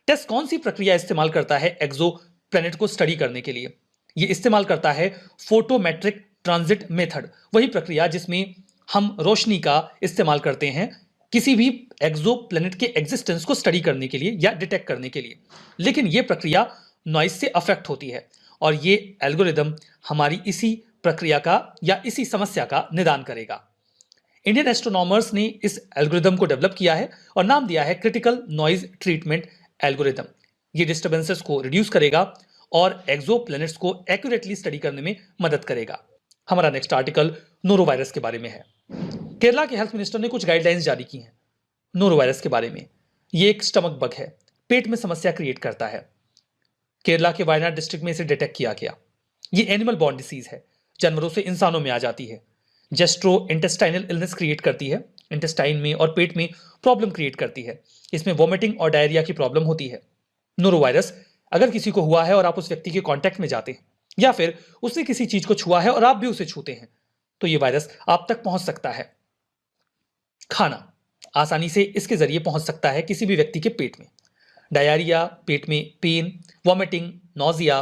टेस कौन सी प्रक्रिया इस्तेमाल करता है एक्सो प्लैनेट को स्टडी करने के लिए? ये इस्तेमाल करता है फोटोमेट्रिक ट्रांजिट मेथड, वही प्रक्रिया जिसमें हम रोशनी का इस्तेमाल करते हैं किसी भी एक्सो प्लैनेट के एग्जिस्टेंस को स्टडी करने के लिए या डिटेक्ट करने के लिए। लेकिन यह प्रक्रिया नॉइज से अफेक्ट होती है और ये एल्गोरिदम हमारी इसी प्रक्रिया का या इसी समस्या का निदान करेगा। इंडियन एस्ट्रोनॉमर्स ने इस एल्गोरिदम को डेवलप किया है और नाम दिया है क्रिटिकल नॉइज ट्रीटमेंट एल्गोरिदम। ये डिस्टर्बेंसेस को रिड्यूस करेगा और एक्सो प्लैनेट्स को एक्यूरेटली स्टडी करने में मदद करेगा। हमारा नेक्स्ट आर्टिकल नोरोवायरस के बारे में है। केरला के हेल्थ मिनिस्टर ने कुछ गाइडलाइंस जारी की हैं नोरोवायरस के बारे में। ये एक स्टमक बग है, पेट में समस्या क्रिएट करता है। केरला के वायनाड डिस्ट्रिक्ट में इसे डिटेक्ट किया गया। ये एनिमल बॉर्न डिसीज है, जानवरों से इंसानों में आ जाती है। जेस्ट्रो इंटेस्टाइनल इलनेस क्रिएट करती है, इंटेस्टाइन में और पेट में प्रॉब्लम क्रिएट करती है। इसमें वॉमिटिंग और डायरिया की प्रॉब्लम होती है। नोरोवायरस अगर किसी को हुआ है और आप उस व्यक्ति के कांटेक्ट में जाते हैं या फिर उसने किसी चीज को छुआ है और आप भी उसे छूते हैं तो ये वायरस आप तक पहुंच सकता है। खाना आसानी से इसके जरिए पहुंच सकता है किसी भी व्यक्ति के पेट में। डायरिया, पेट में पेन, वॉमिटिंग, नोजिया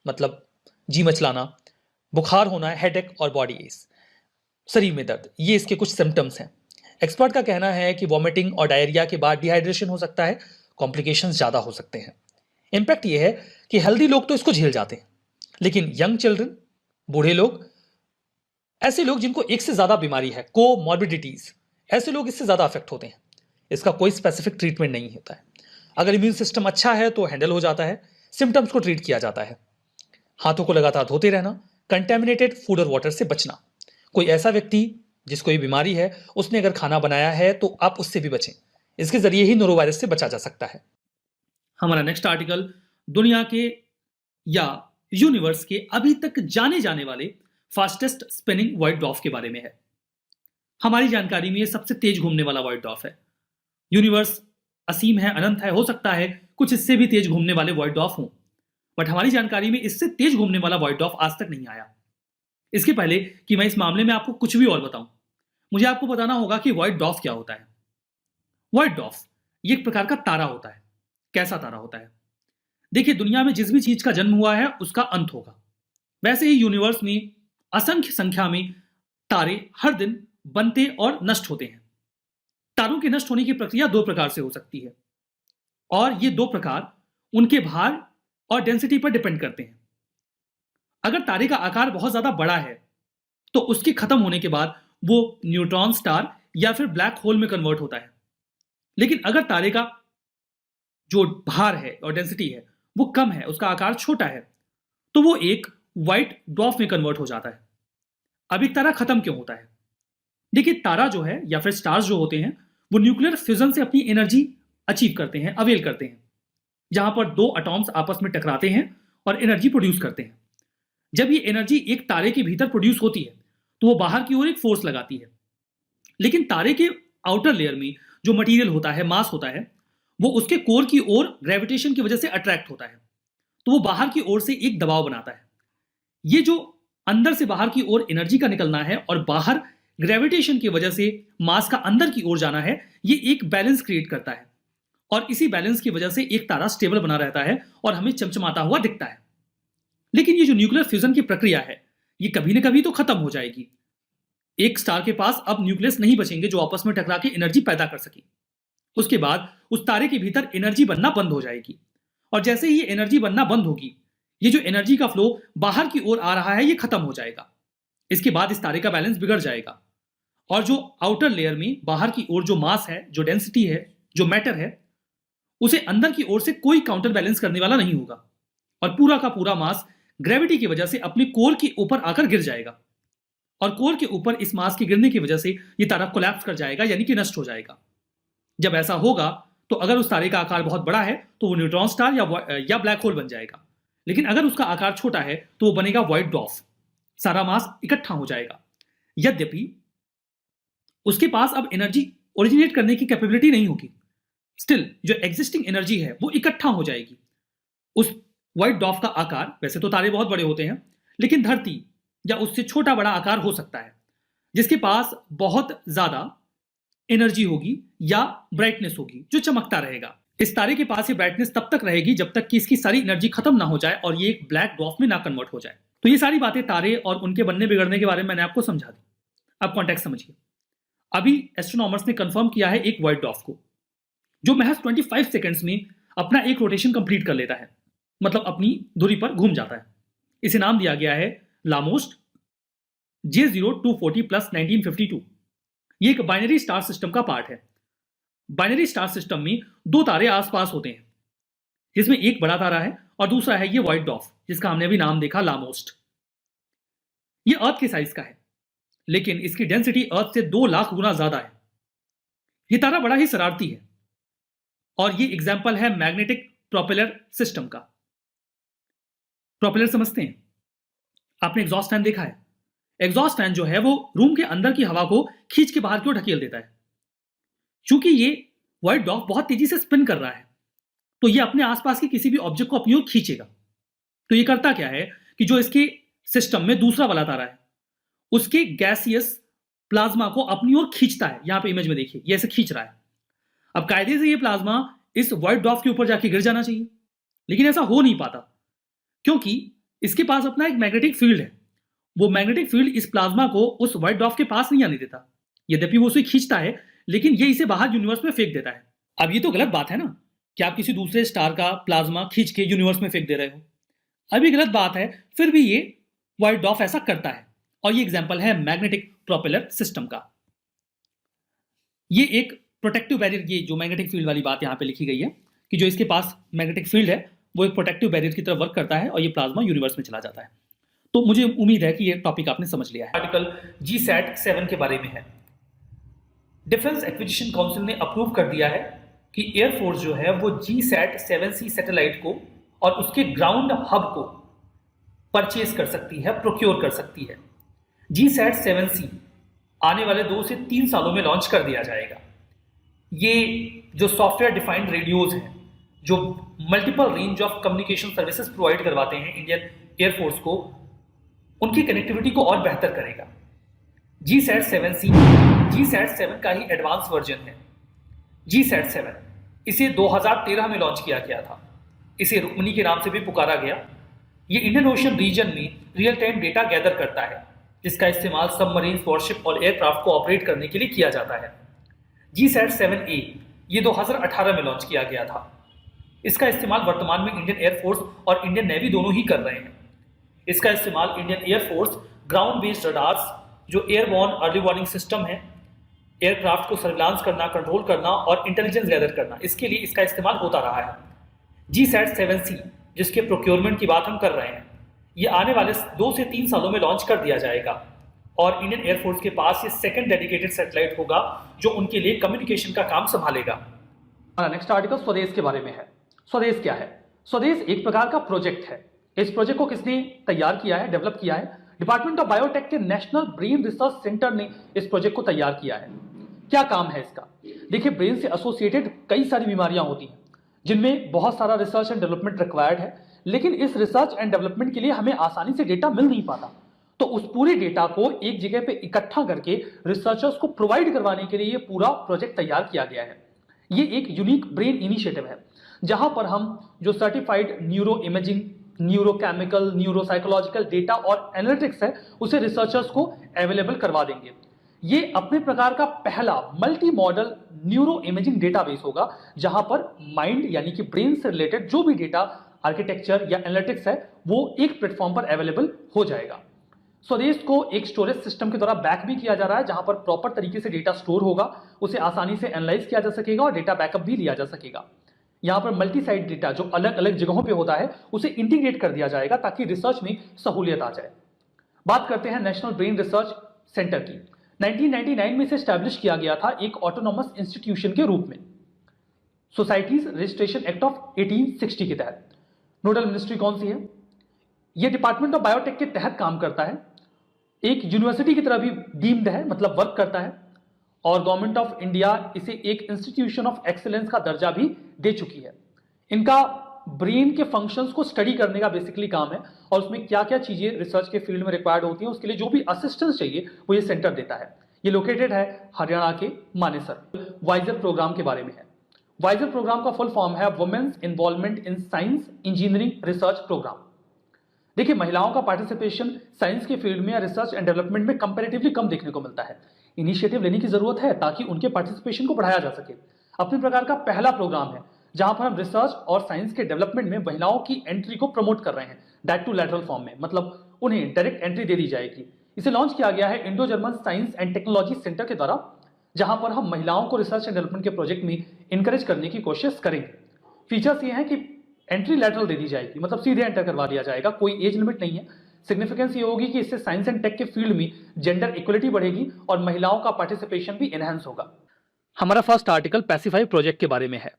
मतलब जी मचलाना, बुखार होना, हेडेक और बॉडी एच, शरीर में दर्द, ये इसके कुछ सिम्टम्स हैं। एक्सपर्ट का कहना है कि वॉमिटिंग और डायरिया के बाद डिहाइड्रेशन हो सकता है, कॉम्प्लिकेशंस ज्यादा हो सकते हैं। इंपैक्ट ये है कि हेल्दी लोग तो इसको झेल जाते हैं, लेकिन यंग चिल्ड्रन, बूढ़े लोग, ऐसे लोग जिनको एक से ज्यादा बीमारी है, कोमॉर्बिडिटीज, ऐसे लोग इससे ज्यादा अफेक्ट होते हैं। इसका कोई स्पेसिफिक ट्रीटमेंट नहीं होता है। अगर इम्यून सिस्टम अच्छा है तो हैंडल हो जाता है, सिम्टम्स को ट्रीट किया जाता है। हाथों को लगातार धोते रहना, कंटेमिनेटेड फूड और वाटर से बचना। कोई ऐसा व्यक्ति जिसको ये बीमारी है उसने अगर खाना बनाया है तो आप उससे भी बचें। इसके जरिए ही नोरोवायरस से बचा जा सकता है। हमारा नेक्स्ट आर्टिकल दुनिया के या यूनिवर्स के अभी तक जाने जाने वाले फास्टेस्ट स्पिनिंग व्हाइट ड्वार्फ के बारे में है। हमारी जानकारी में ये सबसे तेज घूमने वाला व्हाइट ड्वार्फ है। यूनिवर्स असीम है, अनंत है, हो सकता है कुछ इससे भी तेज घूमने वाले व्हाइट ड्वार्फ हों, बट हमारी जानकारी में इससे तेज घूमने वाला व्हाइट ड्वार्फ आज तक नहीं आया। इसके पहले कि मैं इस मामले में आपको कुछ भी और बताऊं, मुझे आपको बताना होगा कि व्हाइट ड्वार्फ क्या होता है। व्हाइट ड्वार्फ ये एक प्रकार का तारा होता है। कैसा तारा होता है? देखिए, दुनिया में जिस भी चीज का जन्म हुआ है उसका अंत होगा। वैसे ही यूनिवर्स में असंख्य संख्या में तारे हर दिन बनते और नष्ट होते हैं। तारों के नष्ट होने की प्रक्रिया दो प्रकार से हो सकती है और ये दो प्रकार उनके भार और डेंसिटी पर डिपेंड करते हैं। अगर तारे का आकार बहुत ज्यादा बड़ा है तो उसके खत्म होने के बाद वो न्यूट्रॉन स्टार या फिर ब्लैक होल में कन्वर्ट होता है। लेकिन अगर तारे का जो भार है और डेंसिटी है वो कम है, उसका आकार छोटा है, तो वो एक व्हाइट ड्वार्फ में कन्वर्ट हो जाता है। अब एक तारा खत्म क्यों होता है? देखिए, तारा जो है या फिर स्टार्स जो होते हैं वो न्यूक्लियर फ्यूजन से अपनी एनर्जी अचीव करते हैं, अवेल करते हैं, जहां पर दो एटॉम्स आपस में टकराते हैं और एनर्जी प्रोड्यूस करते हैं। जब ये एनर्जी एक तारे के भीतर प्रोड्यूस होती है तो वो बाहर की ओर एक फोर्स लगाती है। लेकिन तारे के आउटर लेयर में जो मटेरियल होता है, मास होता है, वो उसके कोर की ओर ग्रेविटेशन की वजह से अट्रैक्ट होता है, तो वो बाहर की ओर से एक दबाव बनाता है। ये जो अंदर से बाहर की ओर एनर्जी का निकलना है और बाहर ग्रेविटेशन की वजह से मास का अंदर की ओर जाना है, ये एक बैलेंस क्रिएट करता है और इसी बैलेंस की वजह से एक तारा स्टेबल बना रहता है और हमें चमचमाता हुआ दिखता है। लेकिन ये जो न्यूक्लियर फ्यूजन की प्रक्रिया है ये कभी ना कभी तो खत्म हो जाएगी। एक स्टार के पास अब न्यूक्लियस नहीं बचेंगे जो आपस में टकरा के एनर्जी पैदा कर सके। उसके बाद उस तारे के भीतर एनर्जी बनना बंद हो जाएगी और जैसे ही ये एनर्जी बनना बंद होगी, ये जो एनर्जी का फ्लो बाहर की ओर आ रहा है ये खत्म हो जाएगा। इसके बाद इस तारे का बैलेंस बिगड़ जाएगा और जो आउटर लेयर में बाहर की ओर जो मास है, जो डेंसिटी है, जो मैटर है, उसे अंदर की ओर से कोई काउंटर बैलेंस करने वाला नहीं होगा। और पूरा का पूरा मास ग्रेविटी की वजह से अपने कोर के ऊपर आकर गिर जाएगा, और कोर के ऊपर इस मास के गिरने की वजह से ये तारा कोलैप्स कर जाएगा, यानी कि नष्ट हो जाएगा। जब ऐसा होगा तो अगर उस तारे का आकार बहुत बड़ा है तो वो न्यूट्रॉन स्टार या ब्लैक होल बन जाएगा, लेकिन अगर उसका आकार छोटा है तो वो बनेगा व्हाइट ड्वार्फ, सारा मास इकट्ठा हो जाएगा। यद्यपि उसके पास अब एनर्जी ओरिजिनेट करने की कैपेबिलिटी नहीं होगी, स्टिल जो एग्जिस्टिंग एनर्जी है वो इकट्ठा हो जाएगी। उस व्हाइट ड्वार्फ का आकार, वैसे तो तारे बहुत बड़े होते हैं, लेकिन धरती या उससे छोटा बड़ा आकार हो सकता है जिसके पास बहुत ज्यादा एनर्जी होगी या ब्राइटनेस होगी जो चमकता रहेगा। इस तारे के पास ये ब्राइटनेस तब तक रहेगी जब तक कि इसकी सारी एनर्जी खत्म ना हो जाए और ये एक ब्लैक ड्वार्फ में ना कन्वर्ट हो जाए। तो ये सारी बातें तारे और उनके बनने बिगड़ने के बारे में मैंने आपको समझा दी। अब कॉन्टेक्स्ट समझिए। अभी एस्ट्रोनॉमर्स ने कंफर्म किया है एक व्हाइट ड्वार्फ को जो महज 25 सेकंड्स में अपना एक रोटेशन कंप्लीट कर लेता है, मतलब अपनी धुरी पर घूम जाता है। इसे नाम दिया गया है लामोस्ट J0240+1952। ये एक बाइनरी स्टार सिस्टम का पार्ट है। बाइनरी स्टार सिस्टम में दो तारे आसपास होते हैं, जिसमें एक बड़ा तारा है और दूसरा है ये व्हाइट ड्वार्फ जिसका हमने अभी नाम देखा लामोस्ट। ये अर्थ के साइज का है, लेकिन इसकी डेंसिटी अर्थ से 2 लाख गुना ज्यादा है। ये तारा बड़ा ही शरारती है और ये एग्जाम्पल है मैग्नेटिक प्रोपेलर सिस्टम का। प्रोपेलर समझते हैं? आपने एग्जॉस्ट फैन देखा है? एग्जॉस्ट फैन जो है वो रूम के अंदर की हवा को खींच के बाहर की ओर ढकेल देता है। चूंकि ये व्हाइट ड्वार्फ बहुत तेजी से स्पिन कर रहा है तो ये अपने आसपास के किसी भी ऑब्जेक्ट को अपनी ओर खींचेगा। तो ये करता क्या है कि जो इसके सिस्टम में दूसरा वाला तारा है उसके गैसियस प्लाज्मा को अपनी ओर खींचता है। यहां पे इमेज में देखिए, ये ऐसे खींच रहा है। अब कायदे से ये प्लाज्मा इस व्हाइट ड्वार्फ के ऊपर जाके गिर जाना चाहिए, लेकिन ऐसा हो नहीं पाता क्योंकि इसके पास अपना एक मैग्नेटिक फील्ड है। वो मैग्नेटिक फील्ड इस प्लाज्मा को उस व्हाइट ड्वार्फ के पास नहीं आने देता। यद्यपि वो उसे खींचता है, लेकिन ये इसे बाहर यूनिवर्स में फेंक देता है। अब ये तो गलत बात है ना कि आप किसी दूसरे स्टार का प्लाज्मा खींच के यूनिवर्स में फेंक दे रहे हो। अब ये गलत बात है, फिर भी ये व्हाइट ड्वार्फ ऐसा करता है और ये एग्जाम्पल है मैग्नेटिक प्रोपेलर सिस्टम का। ये एक प्रोटेक्टिव बैरियर, ये जो मैग्नेटिक फील्ड वाली बात यहाँ पे लिखी गई है कि जो इसके पास मैग्नेटिक फील्ड है वो एक प्रोटेक्टिव बैरियर की तरह वर्क करता है और ये प्लाज्मा यूनिवर्स में चला जाता है। तो मुझे उम्मीद है कि ये टॉपिक आपने समझ लिया है। आर्टिकल GSAT-7 के बारे में है। डिफेंस एक्विजिशन काउंसिल ने अप्रूव कर दिया है कि एयरफोर्स जो है वो GSAT-7C सैटेलाइट को और उसके ग्राउंड हब को परचेज कर सकती है, प्रोक्योर कर सकती है। GSAT-7C आने वाले 2 से 3 सालों में लॉन्च कर दिया जाएगा। ये जो सॉफ्टवेयर डिफाइंड रेडियोज हैं जो multiple range of communication services provide करवाते हैं इंडियन एयरफोर्स को, उनकी कनेक्टिविटी को और बेहतर करेगा। GSAT-7C GSAT-7 का ही एडवांस वर्जन है। GSAT-7 इसे 2013 में लॉन्च किया गया था। इसे रुक्मिणी के नाम से भी पुकारा गया। ये इंडियन ओशन रीजन में रियल टाइम डेटा गैदर करता है जिसका इस्तेमाल सबमरीन, वॉरशिप और एयरक्राफ्ट को ऑपरेट करने के लिए किया जाता है। GSAT-7A ये 2018 में लॉन्च किया गया था। इसका इस्तेमाल वर्तमान में इंडियन एयरफोर्स और इंडियन नेवी दोनों ही कर रहे हैं। इसका इस्तेमाल Indian air force ground based radars जो एयरबॉर्न अर्ली वार्निंग सिस्टम है, एयरक्राफ्ट को सर्विलांस करना, कंट्रोल करना और इंटेलिजेंस गैदर करना, इसके लिए इसका इस्तेमाल होता रहा है। GSAT-7C जिसके प्रोक्योरमेंट की बात हम कर रहे हैं, ये आने वाले 2 से 3 सालों में लॉन्च कर दिया जाएगा और इंडियन एयरफोर्स के पास ये सेकंड डेडिकेटेड सैटेलाइट होगा जो उनके लिए कम्युनिकेशन का काम संभालेगा। नेक्स्ट आर्टिकल स्वदेश के बारे में है। स्वदेश क्या है? स्वदेश एक प्रकार का प्रोजेक्ट है। इस प्रोजेक्ट को किसने तैयार किया है, डेवलप किया है? डिपार्टमेंट ऑफ बायोटेक के नेशनल ब्रेन रिसर्च सेंटर ने इस प्रोजेक्ट को तैयार किया है। क्या काम है इसका? देखिए, ब्रेन से एसोसिएटेड कई सारी बीमारियां होती हैं जिनमें बहुत सारा रिसर्च एंड डेवलपमेंट रिक्वायर्ड है, लेकिन इस रिसर्च एंड डेवलपमेंट के लिए हमें आसानी से डेटा मिल नहीं पाता। तो उस पूरे डेटा को एक जगह पे इकट्ठा करके रिसर्चर्स को प्रोवाइड करवाने के लिए ये पूरा प्रोजेक्ट तैयार किया गया है। ये एक यूनिक ब्रेन इनिशिएटिव है जहां पर हम जो certified neuro imaging, neurochemical, neuropsychological data और एनालिटिक्स है उसे रिसर्चर्स को अवेलेबल करवा देंगे। ये अपने प्रकार का पहला multi modal neuro imaging database होगा जहां पर माइंड यानी कि ब्रेन से रिलेटेड जो भी डेटा, आर्किटेक्चर या एनालिटिक्स है वो एक प्लेटफॉर्म पर अवेलेबल हो जाएगा। स्वदेश को एक स्टोरेज सिस्टम के द्वारा बैक भी किया जा रहा है जहां पर प्रॉपर तरीके से डेटा स्टोर होगा, उसे आसानी से एनालाइज किया जा सकेगा और डेटा बैकअप भी लिया जा सकेगा। यहाँ पर मल्टी साइट डेटा जो अलग अलग जगहों पे होता है उसे इंटीग्रेट कर दिया जाएगा ताकि रिसर्च में सहूलियत आ जाए। बात करते हैं नेशनल ब्रेन रिसर्च सेंटर की। 1999 में इसे स्टैब्लिश किया गया था एक ऑटोनॉमस इंस्टीट्यूशन के रूप में, सोसाइटीज रजिस्ट्रेशन एक्ट ऑफ 1860 के तहत। नोडल मिनिस्ट्री कौन सी है? यह डिपार्टमेंट ऑफ बायोटेक के तहत काम करता है, एक यूनिवर्सिटी की तरह भी डीम्ड है, मतलब वर्क करता है, और गवर्नमेंट ऑफ इंडिया इसे एक इंस्टीट्यूशन ऑफ एक्सीलेंस का दर्जा भी दे चुकी है। इनका ब्रेन के फंक्शंस को स्टडी करने का बेसिकली काम है, और उसमें क्या क्या चीजें रिसर्च के फील्ड में रिक्वायर्ड होती हैं उसके लिए जो भी असिस्टेंस चाहिए वो ये सेंटर देता है। ये लोकेटेड है हरियाणा के मानेसर। वाइजर प्रोग्राम के बारे में है। वाइजर प्रोग्राम का फुल फॉर्म है women's involvement in science engineering research programme. देखिए, महिलाओं का पार्टिसिपेशन साइंस के फील्ड में या रिसर्च एंड डेवलपमेंट में कंपैरेटिवली कम देखने को मिलता है। इनिशिएटिव लेने की जरूरत है ताकि उनके पार्टिसिपेशन को बढ़ाया जा सके। अपने प्रकार का पहला प्रोग्राम है जहां पर हम रिसर्च और साइंस के डेवलपमेंट में महिलाओं की एंट्री को प्रमोट कर रहे हैं, दैट टू लैटरल फॉर्म में, मतलब उन्हें डायरेक्ट एंट्री दे दी जाएगी। इसे लॉन्च किया गया है Indo German science and technology centre के द्वारा, जहां पर हम महिलाओं को रिसर्च एंड डेवलपमेंट के प्रोजेक्ट में इंकरेज करने की कोशिश करेंगे। फीचर्स ये हैं कि एंट्री लैटरल दे दी जाएगी, मतलब सीधे एंटर करवा दिया जाएगा, कोई एज लिमिट नहीं है। सिग्निफिकेंस ये होगी कि इससे साइंस एंड टेक के फील्ड में जेंडर इक्वलिटी बढ़ेगी और महिलाओं का पार्टिसिपेशन भी एनहांस होगा। हमारा फर्स्ट आर्टिकल पैसिफाई प्रोजेक्ट के बारे में है।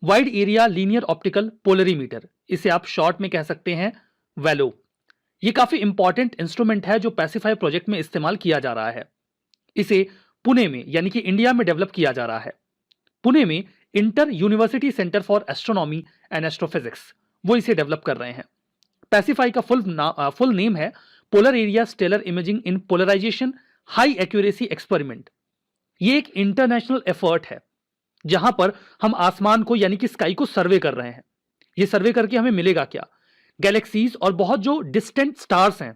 Wide area linear optical polarimeter, इसे आप शॉर्ट में कह सकते हैं वैलो। ये काफी इंपॉर्टेंट इंस्ट्रूमेंट है जो पैसिफाई प्रोजेक्ट में इस्तेमाल किया जा रहा है। इसे पुणे में यानी कि इंडिया में डेवलप किया जा रहा है। पुणे में inter university centre for astronomy and astrophysics वो इसे डेवलप कर रहे हैं। पैसिफाई का फुल नेम है पोलर एरिया स्टेलर इमेजिंग इन पोलराइजेशन हाई एक्यूरेसी एक्सपेरिमेंट। ये एक इंटरनेशनल एफर्ट है जहां पर हम आसमान को यानी कि स्काई को सर्वे कर रहे हैं। ये सर्वे करके हमें मिलेगा क्या? गैलेक्सीज और बहुत जो डिस्टेंट स्टार्स हैं,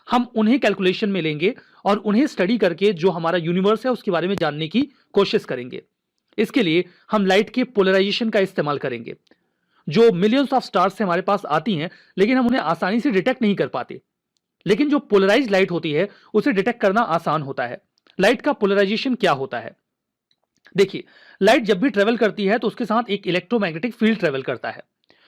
हम उन्हें कैलकुलेशन में लेंगे और उन्हें स्टडी करके जो हमारा यूनिवर्स है उसके बारे में जानने की कोशिश करेंगे। इसके लिए हम लाइट के पोलराइजेशन का इस्तेमाल करेंगे। जो मिलियंस ऑफ स्टार्स से हमारे पास आती हैं लेकिन हम उन्हें आसानी से डिटेक्ट नहीं कर पाते, लेकिन जो पोलराइज्ड लाइट होती है उसे डिटेक्ट करना आसान होता है। लाइट का पोलराइजेशन क्या होता है? देखिए, लाइट जब भी ट्रेवल करती है तो उसके साथ एक इलेक्ट्रोमैग्नेटिक फील्ड ट्रेवल करता है।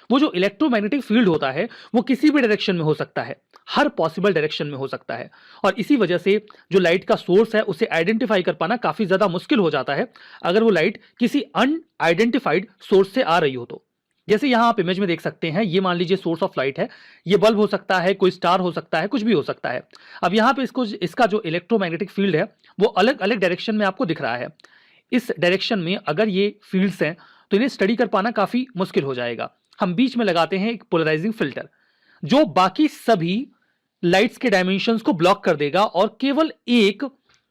वो जो इलेक्ट्रोमैग्नेटिक फील्ड होता है वो किसी भी डायरेक्शन में हो सकता है, हर पॉसिबल डायरेक्शन में हो सकता है, और इसी वजह से जो लाइट का सोर्स है उसे आइडेंटिफाई कर पाना काफी ज्यादा मुश्किल हो जाता है अगर वो लाइट किसी अनआइडेंटिफाइड सोर्स से आ रही हो तो। जैसे यहां आप इमेज में देख सकते हैं, ये मान लीजिए सोर्स ऑफ लाइट है, ये बल्ब हो सकता है, कोई स्टार हो सकता है, कुछ भी हो सकता है। अब यहां पे इसका जो इलेक्ट्रोमैग्नेटिक फील्ड है वो अलग अलग डायरेक्शन में आपको दिख रहा है। इस डायरेक्शन में अगर ये फील्ड्स हैं तो इन्हें स्टडी कर पाना काफी मुश्किल हो जाएगा। हम बीच में लगाते हैं एक पोलराइजिंग फिल्टर जो बाकी सभी लाइट्स के डायमेंशंस को ब्लॉक कर देगा और केवल एक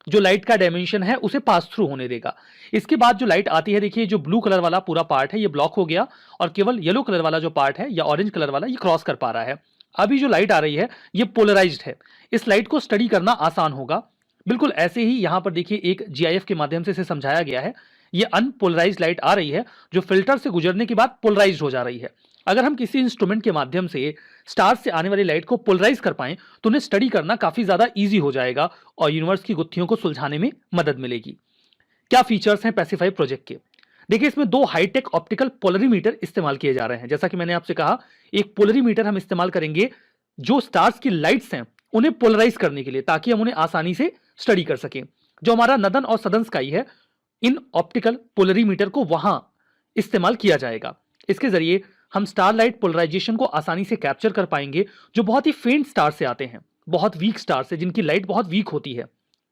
जो लाइट का डायमेंशन है उसे पास थ्रू होने देगा। इसके बाद जो लाइट आती है, देखिए जो ब्लू कलर वाला पूरा पार्ट है ये ब्लॉक हो गया और केवल येलो कलर वाला जो पार्ट है या ऑरेंज कलर वाला ये क्रॉस कर पा रहा है। अभी जो लाइट आ रही है ये पोलराइज्ड है, इस लाइट को स्टडी करना आसान होगा। बिल्कुल ऐसे ही यहां पर देखिए एक जीआईएफ के माध्यम से इसे समझाया गया है। ये अनपोलराइज्ड लाइट आ रही है जो फिल्टर से गुजरने के बाद पोलराइज्ड हो जा रही है। अगर हम किसी इंस्ट्रूमेंट के माध्यम से स्टार से आने वाली लाइट को पोलराइज कर पाएं तो उन्हें स्टडी करना काफी ज्यादा इजी हो जाएगा और यूनिवर्स की गुत्थियों को सुलझाने में मदद मिलेगी। क्या फीचर्स हैं पैसिफाई प्रोजेक्ट के? देखिए, इसमें दो हाईटेक ऑप्टिकल पोलरीमीटर इस्तेमाल किए जा रहे हैं। जैसा कि मैंने आपसे कहा, एक पोलरीमीटर हम इस्तेमाल करेंगे जो स्टार्स की लाइट्स हैं उन्हें पोलराइज करने के लिए, ताकि हम उन्हें आसानी से स्टडी कर सकें। जो हमारा नदन और सदन स्काई है, इन ऑप्टिकल पोलरीमीटर को वहां इस्तेमाल किया जाएगा। इसके जरिए हम स्टारलाइट पोलराइजेशन को आसानी से कैप्चर कर पाएंगे जो बहुत ही फेंट स्टार से आते हैं, बहुत वीक स्टार से, जिनकी लाइट बहुत वीक होती है।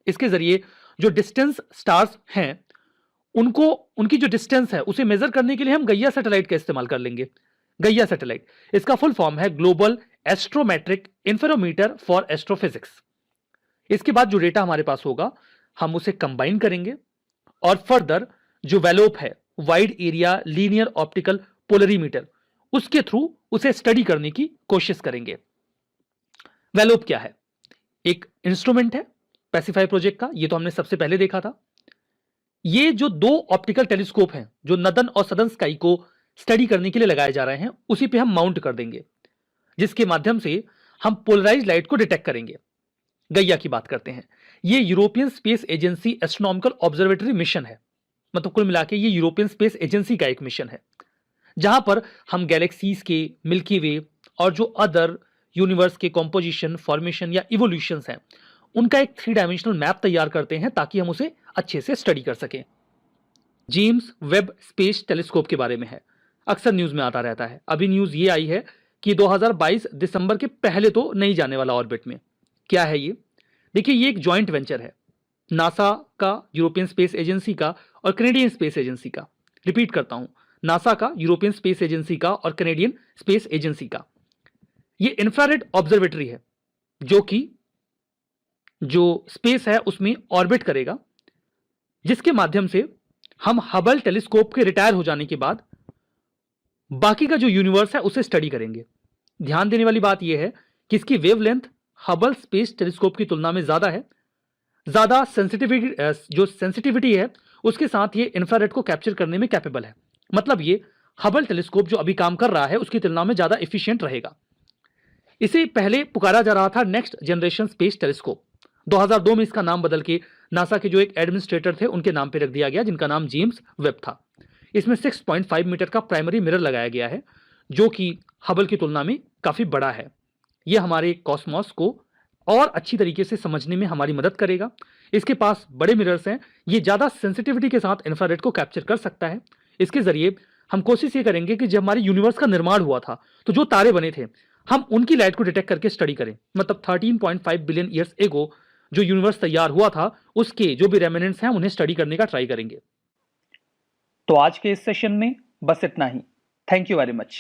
इसके जरिए जो डिस्टेंस स्टार्स हैं उनको उनकी जो डिस्टेंस है उसे मेजर करने के लिए हम गैया सैटेलाइट का इस्तेमाल कर लेंगे। गैया सैटेलाइट, इसका फुल फॉर्म है ग्लोबल एस्ट्रोमेट्रिक इंफरोमीटर फॉर एस्ट्रोफिजिक्स। इसके बाद जो डेटा हमारे पास होगा हम उसे कंबाइन करेंगे और फर्दर जो वेलोप है wide area linear optical polarimeter, उसके थ्रू उसे स्टडी करने की कोशिश करेंगे। वेलोप क्या है? एक इंस्ट्रूमेंट है पैसिफाई प्रोजेक्ट का, ये तो हमने सबसे पहले देखा था। ये जो दो ऑप्टिकल टेलीस्कोप हैं जो नदन और सदन स्काई को स्टडी करने के लिए लगाए जा रहे हैं, उसी पे हम माउंट कर देंगे, जिसके माध्यम से हम पोलराइज लाइट को डिटेक्ट करेंगे। गैया की बात करते हैं, ये European space agency astronomical observatory mission है, मतलब कुल मिला के ये यूरोपियन स्पेस एजेंसी का एक मिशन है जहां पर हम गैलेक्सीज के, मिल्की वे और जो अदर यूनिवर्स के कॉम्पोजिशन, फॉर्मेशन या इवोल्यूशंस हैं, उनका एक 3 डायमेंशनल मैप तैयार करते हैं ताकि हम उसे अच्छे से स्टडी कर सकें। जेम्स वेब स्पेस टेलीस्कोप के बारे में है, अक्सर न्यूज में आता रहता है। अभी न्यूज ये आई है कि 2022 दिसंबर के पहले तो नहीं जाने वाला ऑर्बिट में। क्या है ये? देखिए, ये एक जॉइंट वेंचर है, नासा का, यूरोपियन स्पेस एजेंसी का और कनेडियन स्पेस एजेंसी का। रिपीट करता हूं, नासा का, यूरोपियन स्पेस एजेंसी का और कनेडियन स्पेस एजेंसी का। ये इंफ्रारेड ऑब्जर्वेटरी है जो कि जो स्पेस है उसमें ऑर्बिट करेगा, जिसके माध्यम से हम हबल टेलीस्कोप के रिटायर हो जाने के बाद बाकी का जो यूनिवर्स है उसे स्टडी करेंगे। ध्यान देने वाली बात यह है कि इसकी वेवलेंथ हबल स्पेस टेलीस्कोप की तुलना में ज्यादा है। ज्यादा सेंसिटिविटी है उसके साथ ये इंफ्रारेड को कैप्चर करने में कैपेबल है। मतलब ये हबल टेलीस्कोप जो अभी काम कर रहा है उसकी तुलना में ज्यादा एफिशिएंट रहेगा। इसे पहले पुकारा जा रहा था नेक्स्ट जनरेशन स्पेस टेलीस्कोप। 2002 में इसका नाम बदल के नासा के जो एक एडमिनिस्ट्रेटर थे उनके नाम पे रख दिया गया, जिनका नाम जेम्स वेब था। इसमें 6.5 मीटर का प्राइमरी मिरर लगाया गया है जो कि हबल की तुलना में काफी बड़ा है। यह हमारे कॉस्मोस को और अच्छी तरीके से समझने में हमारी मदद करेगा। इसके पास बड़े मिरर्स हैं, ये ज्यादा सेंसिटिविटी के साथ इंफ्रारेड को कैप्चर कर सकता है। इसके जरिए हम कोशिश ये करेंगे कि जब हमारे यूनिवर्स का निर्माण हुआ था तो जो तारे बने थे हम उनकी लाइट को डिटेक्ट करके स्टडी करें। मतलब 13.5 बिलियन ईयर्स एगो जो यूनिवर्स तैयार हुआ था उसके जो भी रेमिनेंट्स हैं उन्हें स्टडी करने का ट्राई करेंगे। तो आज के इस सेशन में बस इतना ही। Thank you very much.